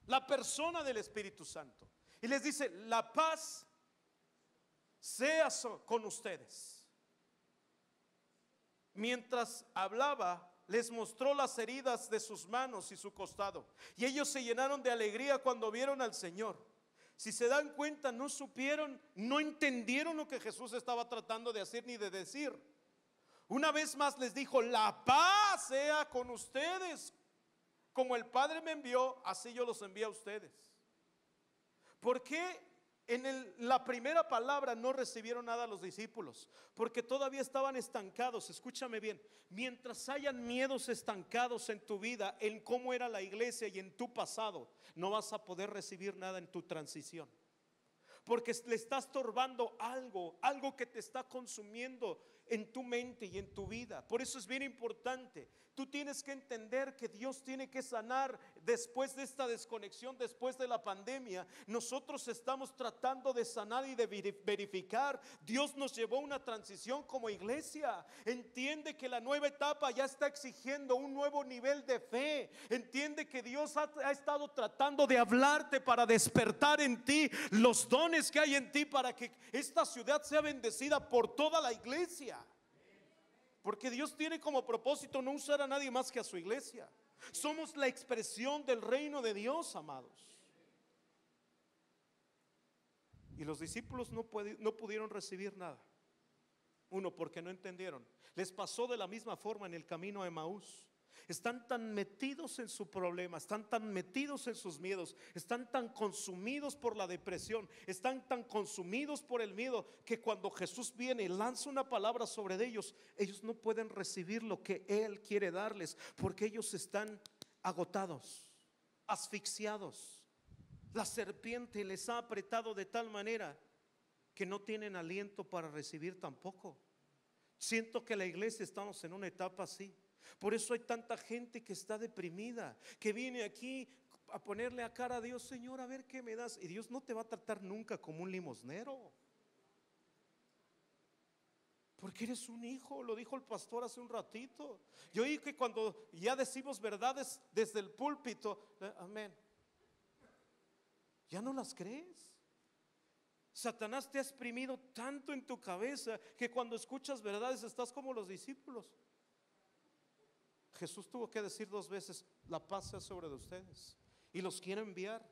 la persona del Espíritu Santo. Y les dice: la paz sea con ustedes. Mientras hablaba, les mostró las heridas de sus manos y su costado, y ellos se llenaron de alegría cuando vieron al Señor. Si se dan cuenta, no supieron, no entendieron lo que Jesús estaba tratando de hacer ni de decir. Una vez más les dijo: la paz sea con ustedes. Como el Padre me envió, así yo los envío a ustedes. ¿Por qué en la primera palabra no recibieron nada los discípulos? Porque todavía estaban estancados. Escúchame bien, mientras hayan miedos estancados en tu vida, en cómo era la iglesia y en tu pasado, no vas a poder recibir nada en tu transición, porque le estás estorbando algo que te está consumiendo en tu mente y en tu vida. Por eso es bien importante. Tú tienes que entender que Dios tiene que sanar después de esta desconexión, después de la pandemia. Nosotros estamos tratando de sanar y de verificar. Dios nos llevó a una transición como iglesia. Entiende que la nueva etapa ya está exigiendo un nuevo nivel de fe. Entiende que Dios ha estado tratando de hablarte para despertar en ti los dones que hay en ti, para que esta ciudad sea bendecida por toda la iglesia. Porque Dios tiene como propósito no usar a nadie más que a su iglesia. Somos la expresión del reino de Dios, amados. Y los discípulos no pudieron recibir nada. Uno, porque no entendieron. Les pasó de la misma forma en el camino a Emaús. Están tan metidos en su problema, están tan metidos en sus miedos, están tan consumidos por la depresión, están tan consumidos por el miedo, que cuando Jesús viene y lanza una palabra sobre ellos, ellos no pueden recibir lo que Él quiere darles, porque ellos están agotados, asfixiados. La serpiente les ha apretado de tal manera que no tienen aliento para recibir tampoco. Siento que la iglesia estamos en una etapa así. Por eso hay tanta gente que está deprimida, que viene aquí a ponerle a cara a Dios: Señor, a ver qué me das. Y Dios no te va a tratar nunca como un limosnero, porque eres un hijo. Lo dijo el pastor hace un ratito. Yo oí que cuando ya decimos verdades desde el púlpito, amén, ya no las crees. Satanás te ha exprimido tanto en tu cabeza que cuando escuchas verdades estás como los discípulos. Jesús tuvo que decir 2 veces: la paz sea sobre de ustedes. Y los quiere enviar.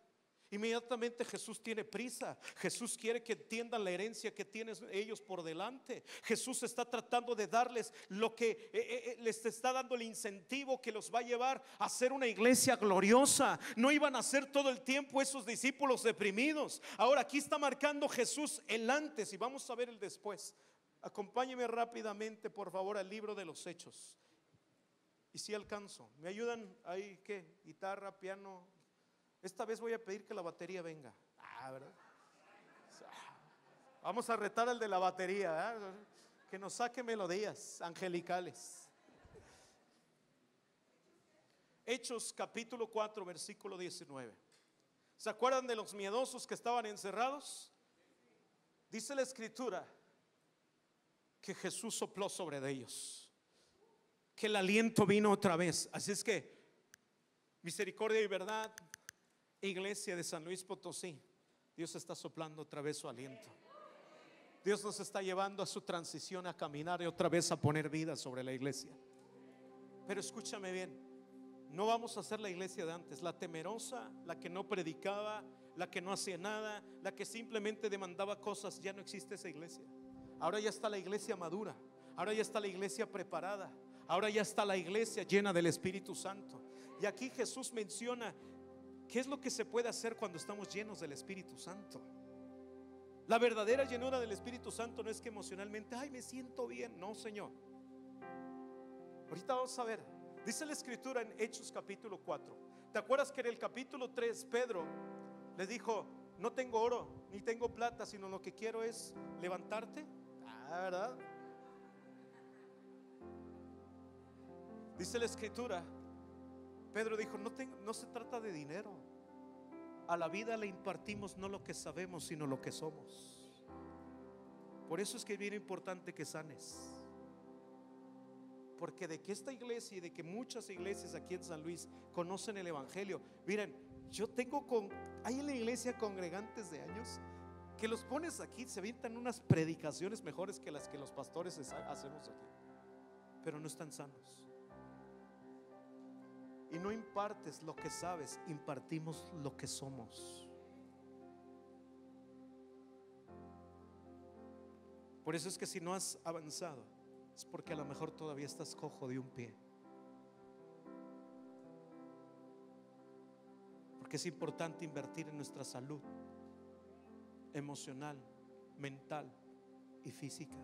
Inmediatamente Jesús tiene prisa. Jesús quiere que entiendan la herencia que tienen ellos por delante. Jesús está tratando de darles lo que les está dando, el incentivo que los va a llevar a ser una iglesia gloriosa. No iban a ser todo el tiempo esos discípulos deprimidos. Ahora aquí está marcando Jesús el antes y vamos a ver el después. Acompáñeme rápidamente, por favor, al libro de los Hechos. Y si alcanzo, ¿me ayudan ahí? ¿Qué? Guitarra, piano. Esta vez voy a pedir que la batería venga. ¿Verdad? Vamos a retar al de la batería, ¿verdad? Que nos saque melodías angelicales. Hechos capítulo 4 versículo 19. ¿Se acuerdan de los miedosos que estaban encerrados? Dice la escritura que Jesús sopló sobre ellos, que el aliento vino otra vez. Así es que, misericordia y verdad, iglesia de San Luis Potosí, Dios está soplando otra vez su aliento. Dios nos está llevando a su transición, a caminar y otra vez a poner vida sobre la iglesia. Pero escúchame bien, no vamos a ser la iglesia de antes, la temerosa, la que no predicaba, la que no hacía nada, la que simplemente demandaba cosas. Ya no existe esa iglesia. Ahora ya está la iglesia madura, ahora ya está la iglesia preparada, ahora ya está la iglesia llena del Espíritu Santo. Y aquí Jesús menciona qué es lo que se puede hacer cuando estamos llenos del Espíritu Santo. La verdadera llenura del Espíritu Santo no es que emocionalmente, ay, me siento bien. No, Señor. Ahorita vamos a ver. Dice la escritura en Hechos capítulo 4. ¿Te acuerdas que en el capítulo 3 Pedro le dijo: no tengo oro ni tengo plata, sino lo que quiero es levantarte? ¿Verdad? Dice la escritura, Pedro dijo: no se trata de dinero. A la vida le impartimos no lo que sabemos, sino lo que somos. Por eso es que es bien importante que sanes. Porque de que esta iglesia y de que muchas iglesias aquí en San Luis conocen el evangelio. Miren, hay en la iglesia congregantes de años que los pones aquí, se avientan unas predicaciones mejores que las que los pastores hacemos aquí, pero no están sanos. Y no impartes lo que sabes, impartimos lo que somos. Por eso es que si no has avanzado, es porque a lo mejor todavía estás cojo de un pie. Porque es importante invertir en nuestra salud emocional, mental y física.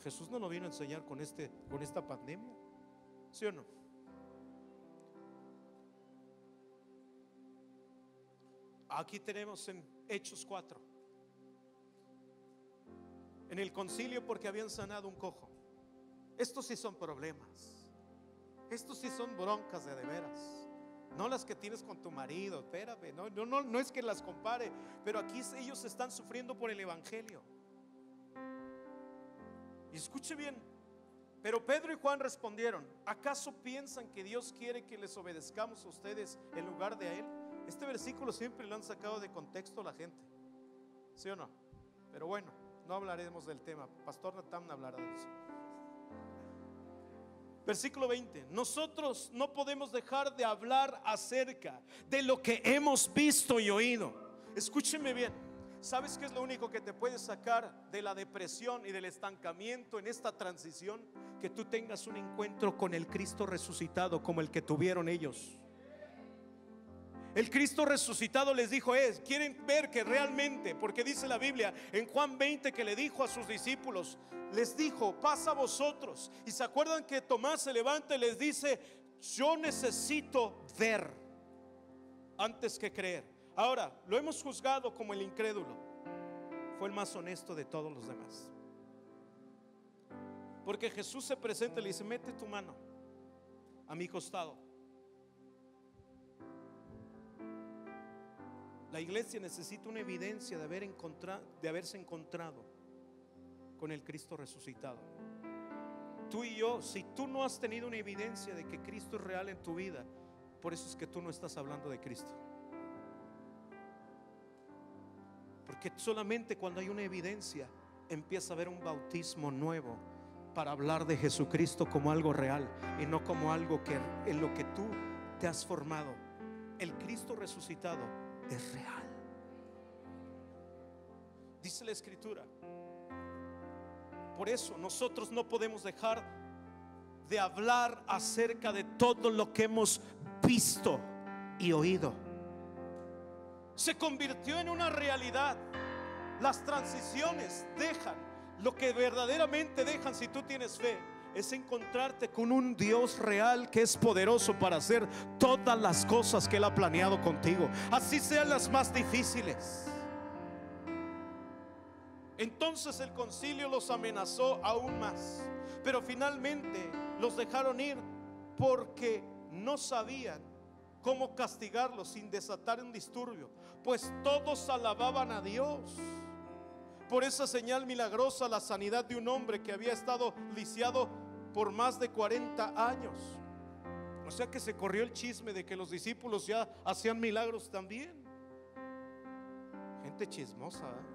Jesús no lo vino a enseñar con esta pandemia, ¿sí o no? Aquí tenemos en Hechos 4, en el concilio, porque habían sanado un cojo. Estos sí son problemas, estos sí son broncas de veras, no las que tienes con tu marido. Espérame, no es que las compare, pero aquí ellos están sufriendo por el evangelio. Y escuche bien, pero Pedro y Juan respondieron: ¿acaso piensan que Dios quiere que les obedezcamos a ustedes en lugar de a Él? Este versículo siempre lo han sacado de contexto la gente, ¿sí o no? Pero bueno, no hablaremos del tema. Pastor Natán hablará de eso. Versículo 20: nosotros no podemos dejar de hablar acerca de lo que hemos visto y oído. Escúcheme bien, ¿Sabes qué es lo único que te puede sacar de la depresión y del estancamiento en esta transición? Que tú tengas un encuentro con el Cristo resucitado como el que tuvieron ellos. El Cristo resucitado les dijo: quieren ver que realmente, porque dice la Biblia en Juan 20 que le dijo a sus discípulos, les dijo: pasa a vosotros. Y se acuerdan que Tomás se levanta y les dice: yo necesito ver antes que creer. Ahora, lo hemos juzgado como el incrédulo. Fue el más honesto de todos los demás, porque Jesús se presenta y le dice: mete tu mano a mi costado. La iglesia necesita una evidencia de haberse encontrado con el Cristo resucitado. Tú y yo, si tú no has tenido una evidencia de que Cristo es real en tu vida, por eso es que tú no estás hablando de Cristo. Porque solamente cuando hay una evidencia empieza a haber un bautismo nuevo para hablar de Jesucristo como algo real y no como algo que en lo que tú te has formado. El Cristo resucitado es real. Dice la Escritura. Por eso nosotros no podemos dejar de hablar acerca de todo lo que hemos visto y oído. Se convirtió en una realidad. Las transiciones dejan, lo que verdaderamente dejan, si tú tienes fe, es encontrarte con un Dios real que es poderoso para hacer todas las cosas que Él ha planeado contigo, así sean las más difíciles. Entonces el concilio los amenazó aún más, pero finalmente los dejaron ir porque no sabían cómo castigarlos sin desatar un disturbio, pues todos alababan a Dios por esa señal milagrosa, la sanidad de un hombre que había estado lisiado por más de 40 años. O sea que se corrió el chisme de que los discípulos ya hacían milagros también. Gente chismosa, ¿eh?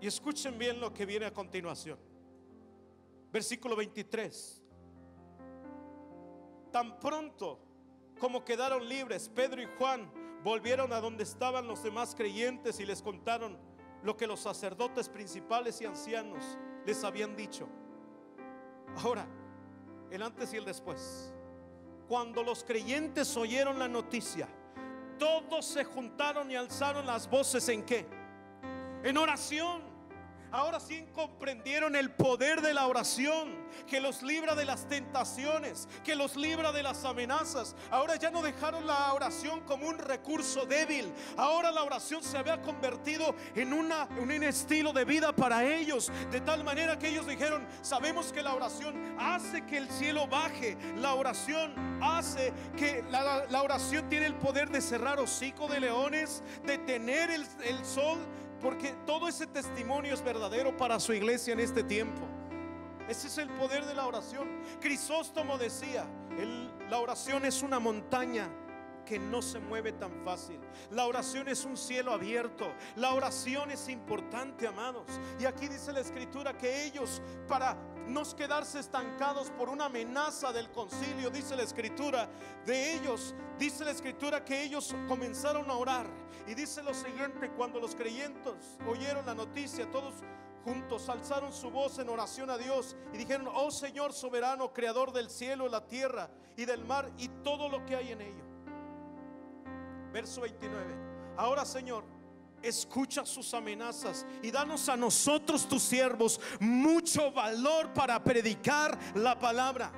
Y escuchen bien lo que viene a continuación. Versículo 23. Tan pronto como quedaron libres, Pedro y Juan volvieron a donde estaban los demás creyentes y les contaron lo que los sacerdotes principales y ancianos les habían dicho. Ahora, el antes y el después. Cuando los creyentes oyeron la noticia, todos se juntaron y alzaron las voces. ¿En qué? En oración. Ahora sí comprendieron el poder de la oración, que los libra de las tentaciones, que los libra de las amenazas. Ahora ya no dejaron la oración como un recurso débil. Ahora la oración se había convertido en un estilo de vida para ellos, de tal manera que ellos dijeron: sabemos que la oración hace que el cielo baje. La oración hace que la oración tiene el poder de cerrar hocico de leones, de detener el sol. Porque todo ese testimonio es verdadero para su iglesia en este tiempo. Ese es el poder de la oración. Crisóstomo decía: la oración es una montaña que no se mueve tan fácil. La oración es un cielo abierto. La oración es importante, amados. Y aquí dice la Escritura que ellos, para no quedarse estancados por una amenaza del concilio, dice la Escritura dice la Escritura que ellos comenzaron a orar. Y dice lo siguiente: cuando los creyentes oyeron la noticia, todos juntos alzaron su voz en oración a Dios y dijeron: oh Señor soberano, creador del cielo, la tierra y del mar y todo lo que hay en ello. Verso 29. Ahora, Señor, escucha sus amenazas y danos a nosotros, tus siervos, mucho valor para predicar la palabra.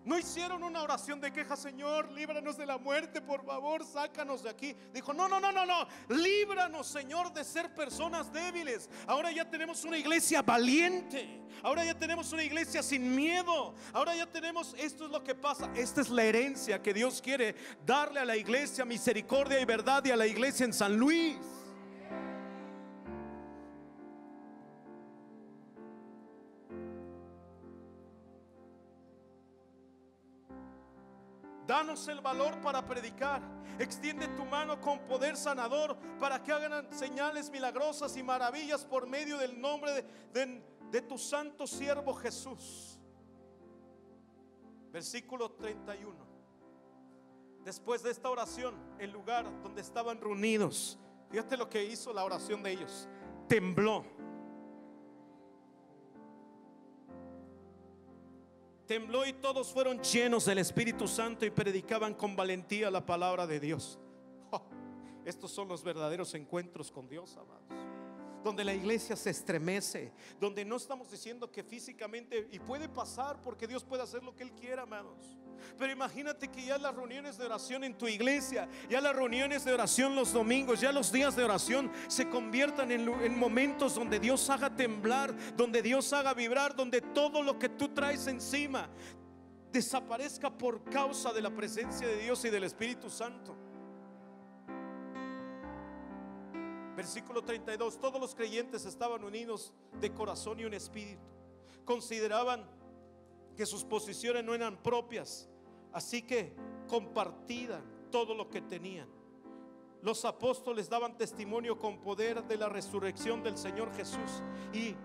No hicieron una oración de queja: Señor, líbranos de la muerte, por favor, sácanos de aquí. Dijo: no, líbranos, Señor, de ser personas débiles. Ahora ya tenemos una iglesia valiente. Ahora ya tenemos una iglesia sin miedo. Ahora ya tenemos, esto es lo que pasa. Esta es la herencia que Dios quiere darle a la iglesia Misericordia y Verdad y a la iglesia en San Luis. Danos el valor para predicar. Extiende tu mano con poder sanador para que hagan señales milagrosas y maravillas por medio del nombre de tu santo siervo Jesús. Versículo 31. Después de esta oración, el lugar donde estaban reunidos, fíjate lo que hizo la oración de ellos: tembló. Tembló y todos fueron llenos del Espíritu Santo y predicaban con valentía la palabra de Dios. Oh, estos son los verdaderos encuentros con Dios, amados, donde la iglesia se estremece, donde no estamos diciendo que físicamente, y puede pasar porque Dios puede hacer lo que Él quiera, amados, pero imagínate que ya las reuniones de oración en tu iglesia, ya las reuniones de oración los domingos, ya los días de oración se conviertan en momentos donde Dios haga temblar, donde Dios haga vibrar, donde todo lo que tú traes encima desaparezca por causa de la presencia de Dios y del Espíritu Santo. Versículo 32: todos los creyentes estaban unidos de corazón y un espíritu. Consideraban que sus posiciones no eran propias, así que compartían todo lo que tenían. Los apóstoles daban testimonio con poder de la resurrección del Señor Jesús, y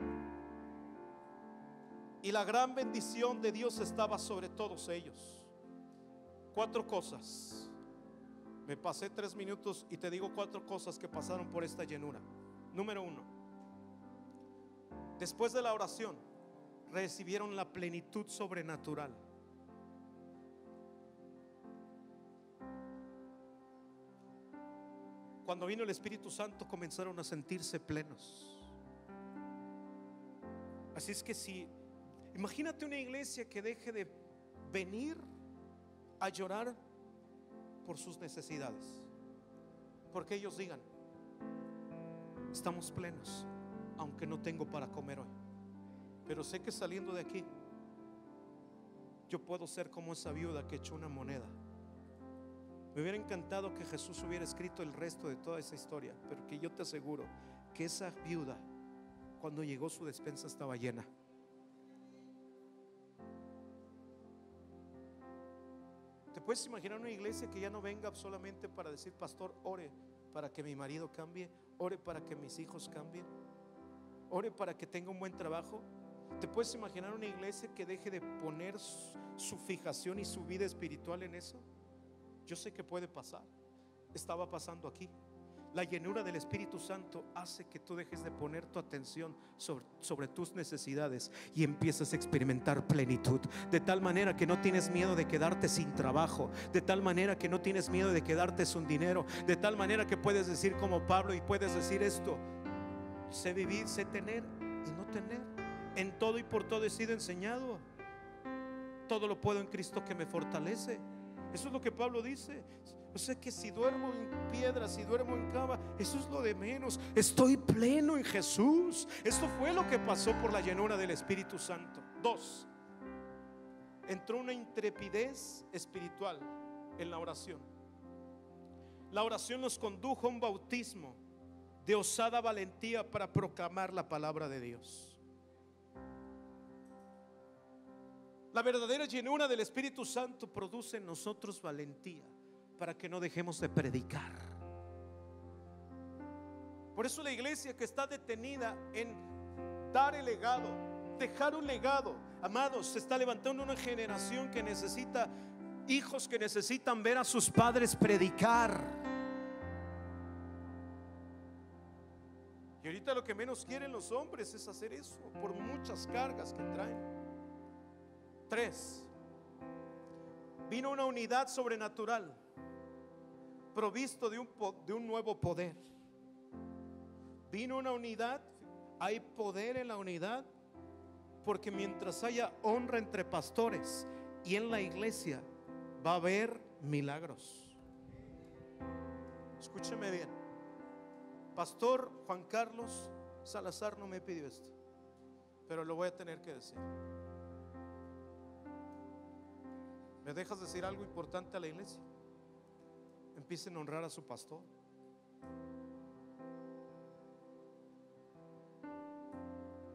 la gran bendición de Dios estaba sobre todos ellos. 4 cosas. Me pasé 3 minutos y te digo 4 cosas que pasaron por esta llenura. Número 1: después de la oración recibieron la plenitud sobrenatural. Cuando vino el Espíritu Santo comenzaron a sentirse plenos. Así es que si imagínate una iglesia que deje de venir a llorar por sus necesidades, porque ellos digan: estamos plenos, aunque no tengo para comer hoy, pero sé que saliendo de aquí yo puedo ser como esa viuda que echó una moneda. Me hubiera encantado que Jesús hubiera escrito el resto de toda esa historia, pero que yo te aseguro que esa viuda, cuando llegó, su despensa estaba llena. ¿Te puedes imaginar una iglesia que ya no venga solamente para decir: pastor, ore para que mi marido cambie, ore para que mis hijos cambien, ore para que tenga un buen trabajo? ¿Te puedes imaginar una iglesia que deje de poner su fijación y su vida espiritual en eso? Yo sé que puede pasar. Estaba pasando aquí. La llenura del Espíritu Santo hace que tú dejes de poner tu atención sobre tus necesidades y empieces a experimentar plenitud, de tal manera que no tienes miedo de quedarte sin trabajo, de tal manera que no tienes miedo de quedarte sin dinero, de tal manera que puedes decir como Pablo, y puedes decir esto: sé vivir, sé tener y no tener. En todo y por todo he sido enseñado. Todo lo puedo en Cristo que me fortalece. Eso es lo que Pablo dice. O sea que si duermo en piedra, si duermo en cama, eso es lo de menos. Estoy pleno en Jesús. Esto fue lo que pasó por la llenura del Espíritu Santo. 2: entró una intrepidez espiritual en la oración. La oración nos condujo a un bautismo de osada valentía para proclamar la palabra de Dios. La verdadera llenura del Espíritu Santo produce en nosotros valentía para que no dejemos de predicar. Por eso la iglesia que está detenida en dar el legado, dejar un legado, amados, se está levantando una generación que necesita hijos que necesitan ver a sus padres predicar. Y ahorita lo que menos quieren los hombres es hacer eso, por muchas cargas que traen. 3: vino una unidad sobrenatural, provisto de un nuevo poder. Vino una unidad. Hay poder en la unidad, porque mientras haya honra entre pastores y en la iglesia, va a haber milagros. Escúcheme bien. Pastor Juan Carlos Salazar no me pidió esto, pero lo voy a tener que decir. ¿Me dejas decir algo importante a la iglesia? Empiecen a honrar a su pastor.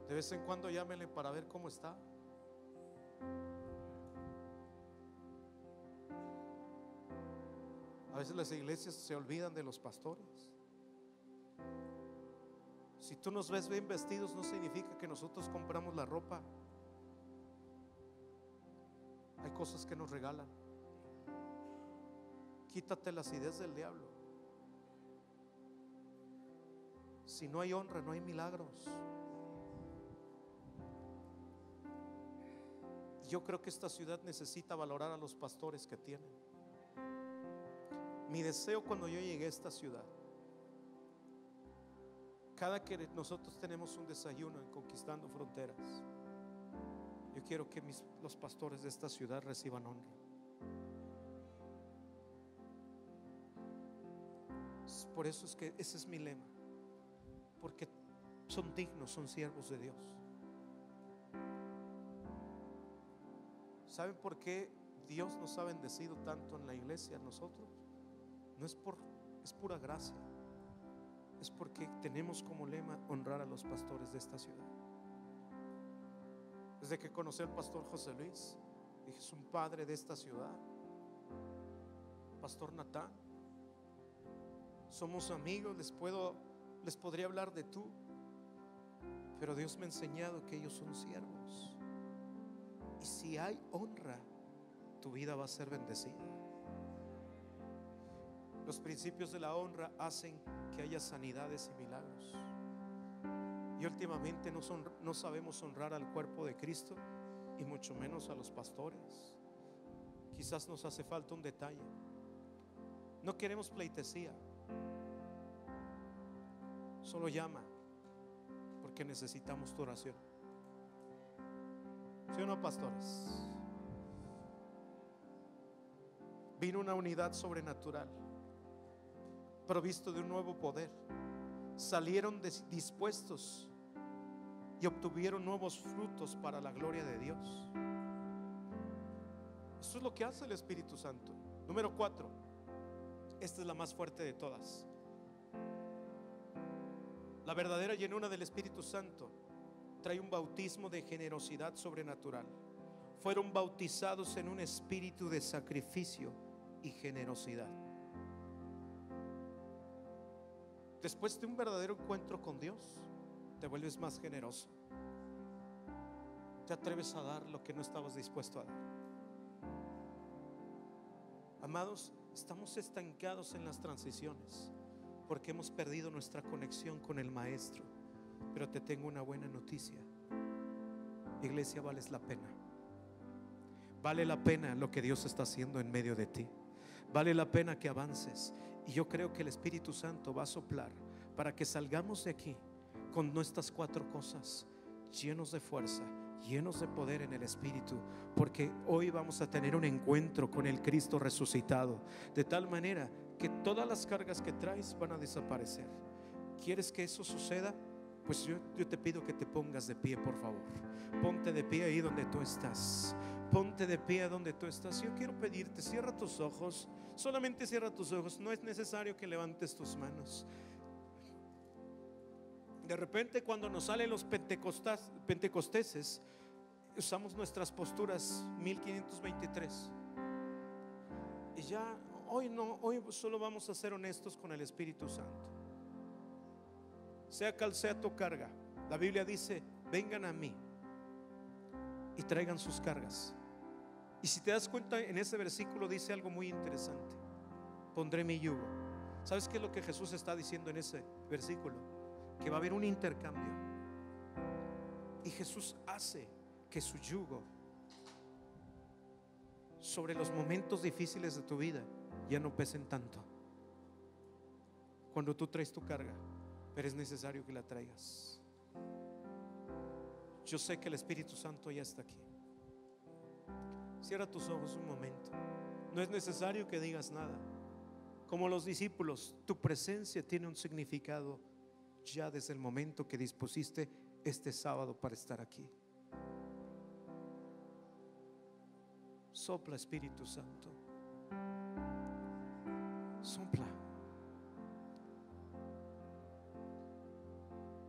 De vez en cuando llámenle para ver cómo está. A veces las iglesias se olvidan de los pastores. Si tú nos ves bien vestidos, no significa que nosotros compramos la ropa. Hay cosas que nos regalan. Quítate las ideas del diablo. Si no hay honra, no hay milagros. Yo creo que esta ciudad necesita valorar a los pastores que tienen. Mi deseo cuando yo llegué a esta ciudad, cada que nosotros tenemos un desayuno en Conquistando Fronteras, yo quiero que los pastores de esta ciudad reciban honra. Por eso es que ese es mi lema, porque son dignos, son siervos de Dios. ¿Saben por qué Dios nos ha bendecido tanto en la iglesia a nosotros? No es es pura gracia. Es porque tenemos como lema honrar a los pastores de esta ciudad. Desde que conocí al pastor José Luis, dije, es un padre de esta ciudad. Pastor Natán, somos amigos, les podría hablar de tú, pero Dios me ha enseñado que ellos son siervos. Y si hay honra, tu vida va a ser bendecida. Los principios de la honra hacen que haya sanidades y milagros. Y últimamente no sabemos honrar al cuerpo de Cristo, y mucho menos a los pastores. Quizás nos hace falta un detalle. No queremos pleitesía. Solo llama, porque necesitamos tu oración. ¿Sí o no, pastores? Vino una unidad sobrenatural, provisto de un nuevo poder. Salieron dispuestos y obtuvieron nuevos frutos para la gloria de Dios. Eso es lo que hace el Espíritu Santo. Número 4. Esta es la más fuerte de todas. La verdadera llenura del Espíritu Santo trae un bautismo de generosidad sobrenatural. Fueron bautizados en un espíritu de sacrificio y generosidad. Después de un verdadero encuentro con Dios, te vuelves más generoso. Te atreves a dar lo que no estabas dispuesto a dar. Amados, estamos estancados en las transiciones porque hemos perdido nuestra conexión con el Maestro. Pero te tengo una buena noticia. Iglesia, vales la pena. Vale la pena lo que Dios está haciendo en medio de ti. Vale la pena que avances. Y yo creo que el Espíritu Santo va a soplar para que salgamos de aquí con nuestras 4 cosas, llenos de fuerza, llenos de poder en el Espíritu, porque hoy vamos a tener un encuentro con el Cristo resucitado, de tal manera que todas las cargas que traes van a desaparecer. ¿Quieres que eso suceda? Pues yo te pido que te pongas de pie, por favor. Ponte de pie ahí donde tú estás. Ponte de pie donde tú estás. Yo quiero pedirte, cierra tus ojos. Solamente cierra tus ojos. No es necesario que levantes tus manos. De repente, cuando nos salen los pentecosteses, usamos nuestras posturas 1523. Y ya hoy solo vamos a ser honestos con el Espíritu Santo. Sea cual sea tu carga, la Biblia dice: vengan a mí y traigan sus cargas. Y si te das cuenta, en ese versículo dice algo muy interesante: pondré mi yugo. ¿Sabes qué es lo que Jesús está diciendo en ese versículo? Que va a haber un intercambio. Y Jesús hace que su yugo sobre los momentos difíciles de tu vida ya no pesen tanto. Cuando tú traes tu carga, pero es necesario que la traigas. Yo sé que el Espíritu Santo ya está aquí. Cierra tus ojos un momento. No es necesario que digas nada. Como los discípulos, tu presencia tiene un significado ya desde el momento que dispusiste este sábado para estar aquí. Sopla, Espíritu Santo. Sopla.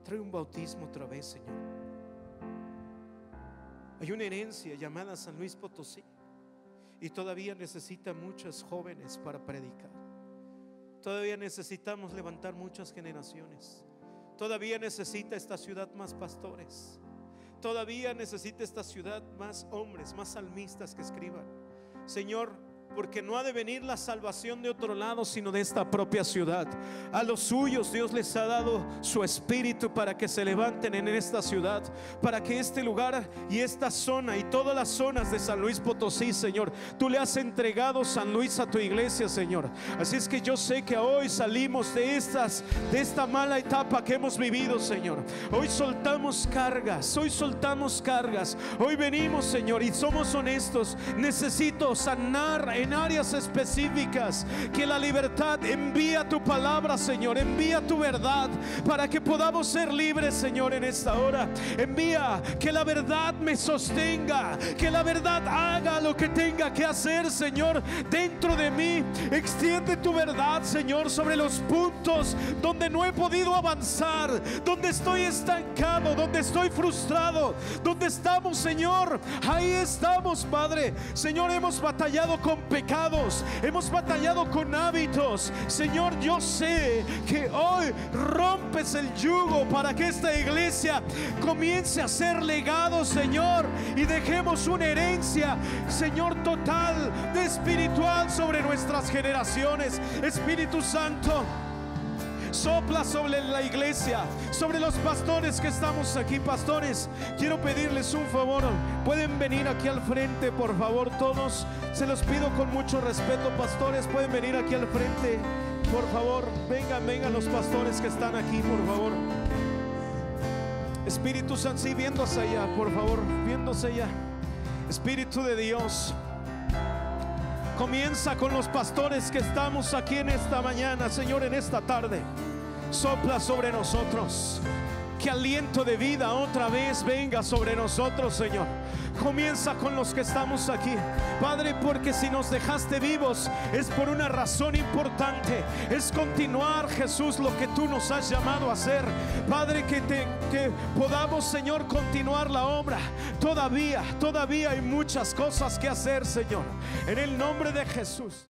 Trae un bautismo otra vez, Señor. Hay una herencia llamada San Luis Potosí y todavía necesita muchos jóvenes para predicar. Todavía necesitamos levantar muchas generaciones. Todavía necesita esta ciudad más pastores. Todavía necesita esta ciudad más hombres, más salmistas que escriban. Señor, porque no ha de venir la salvación de otro lado, sino de esta propia ciudad. A los suyos Dios les ha dado su espíritu para que se levanten en esta ciudad, para que este lugar y esta zona y todas las zonas de San Luis Potosí, Señor, tú le has entregado, San Luis, a tu iglesia, Señor. Así es que yo sé que hoy salimos de esta mala etapa que hemos vivido, Señor. Hoy soltamos cargas, hoy venimos, Señor, y somos honestos. Necesito sanar en áreas específicas. Que la libertad, envía tu palabra, Señor, envía tu verdad para que podamos ser libres, Señor, en esta hora. Envía que la verdad me sostenga, que la verdad haga lo que tenga que hacer, Señor, dentro de mí. Extiende tu verdad, Señor, sobre los puntos donde no he podido avanzar, donde estoy estancado, donde estoy frustrado, donde estamos, Señor. Ahí estamos, Padre. Señor, hemos batallado con pecados, hemos batallado con hábitos. Señor, yo sé que hoy rompes el yugo para que esta iglesia comience a ser legado, Señor, y dejemos una herencia, Señor, total de espiritual sobre nuestras generaciones. Espíritu Santo, sopla sobre la iglesia, sobre los pastores que estamos aquí. Pastores, quiero pedirles un favor. Pueden venir aquí al frente, por favor, todos. Se los pido con mucho respeto. Pastores, pueden venir aquí al frente, por favor. Vengan los pastores que están aquí, por favor. Espíritu Santo, sí, viéndose allá, por favor, viéndose allá. Espíritu de Dios, comienza con los pastores que estamos aquí en esta mañana, Señor, en esta tarde. Sopla sobre nosotros. Que aliento de vida otra vez venga sobre nosotros, Señor. Comienza con los que estamos aquí, Padre, porque si nos dejaste vivos es por una razón importante. Es continuar, Jesús, lo que tú nos has llamado a hacer. Padre, que podamos, Señor, continuar la obra. Todavía hay muchas cosas que hacer, Señor, en el nombre de Jesús.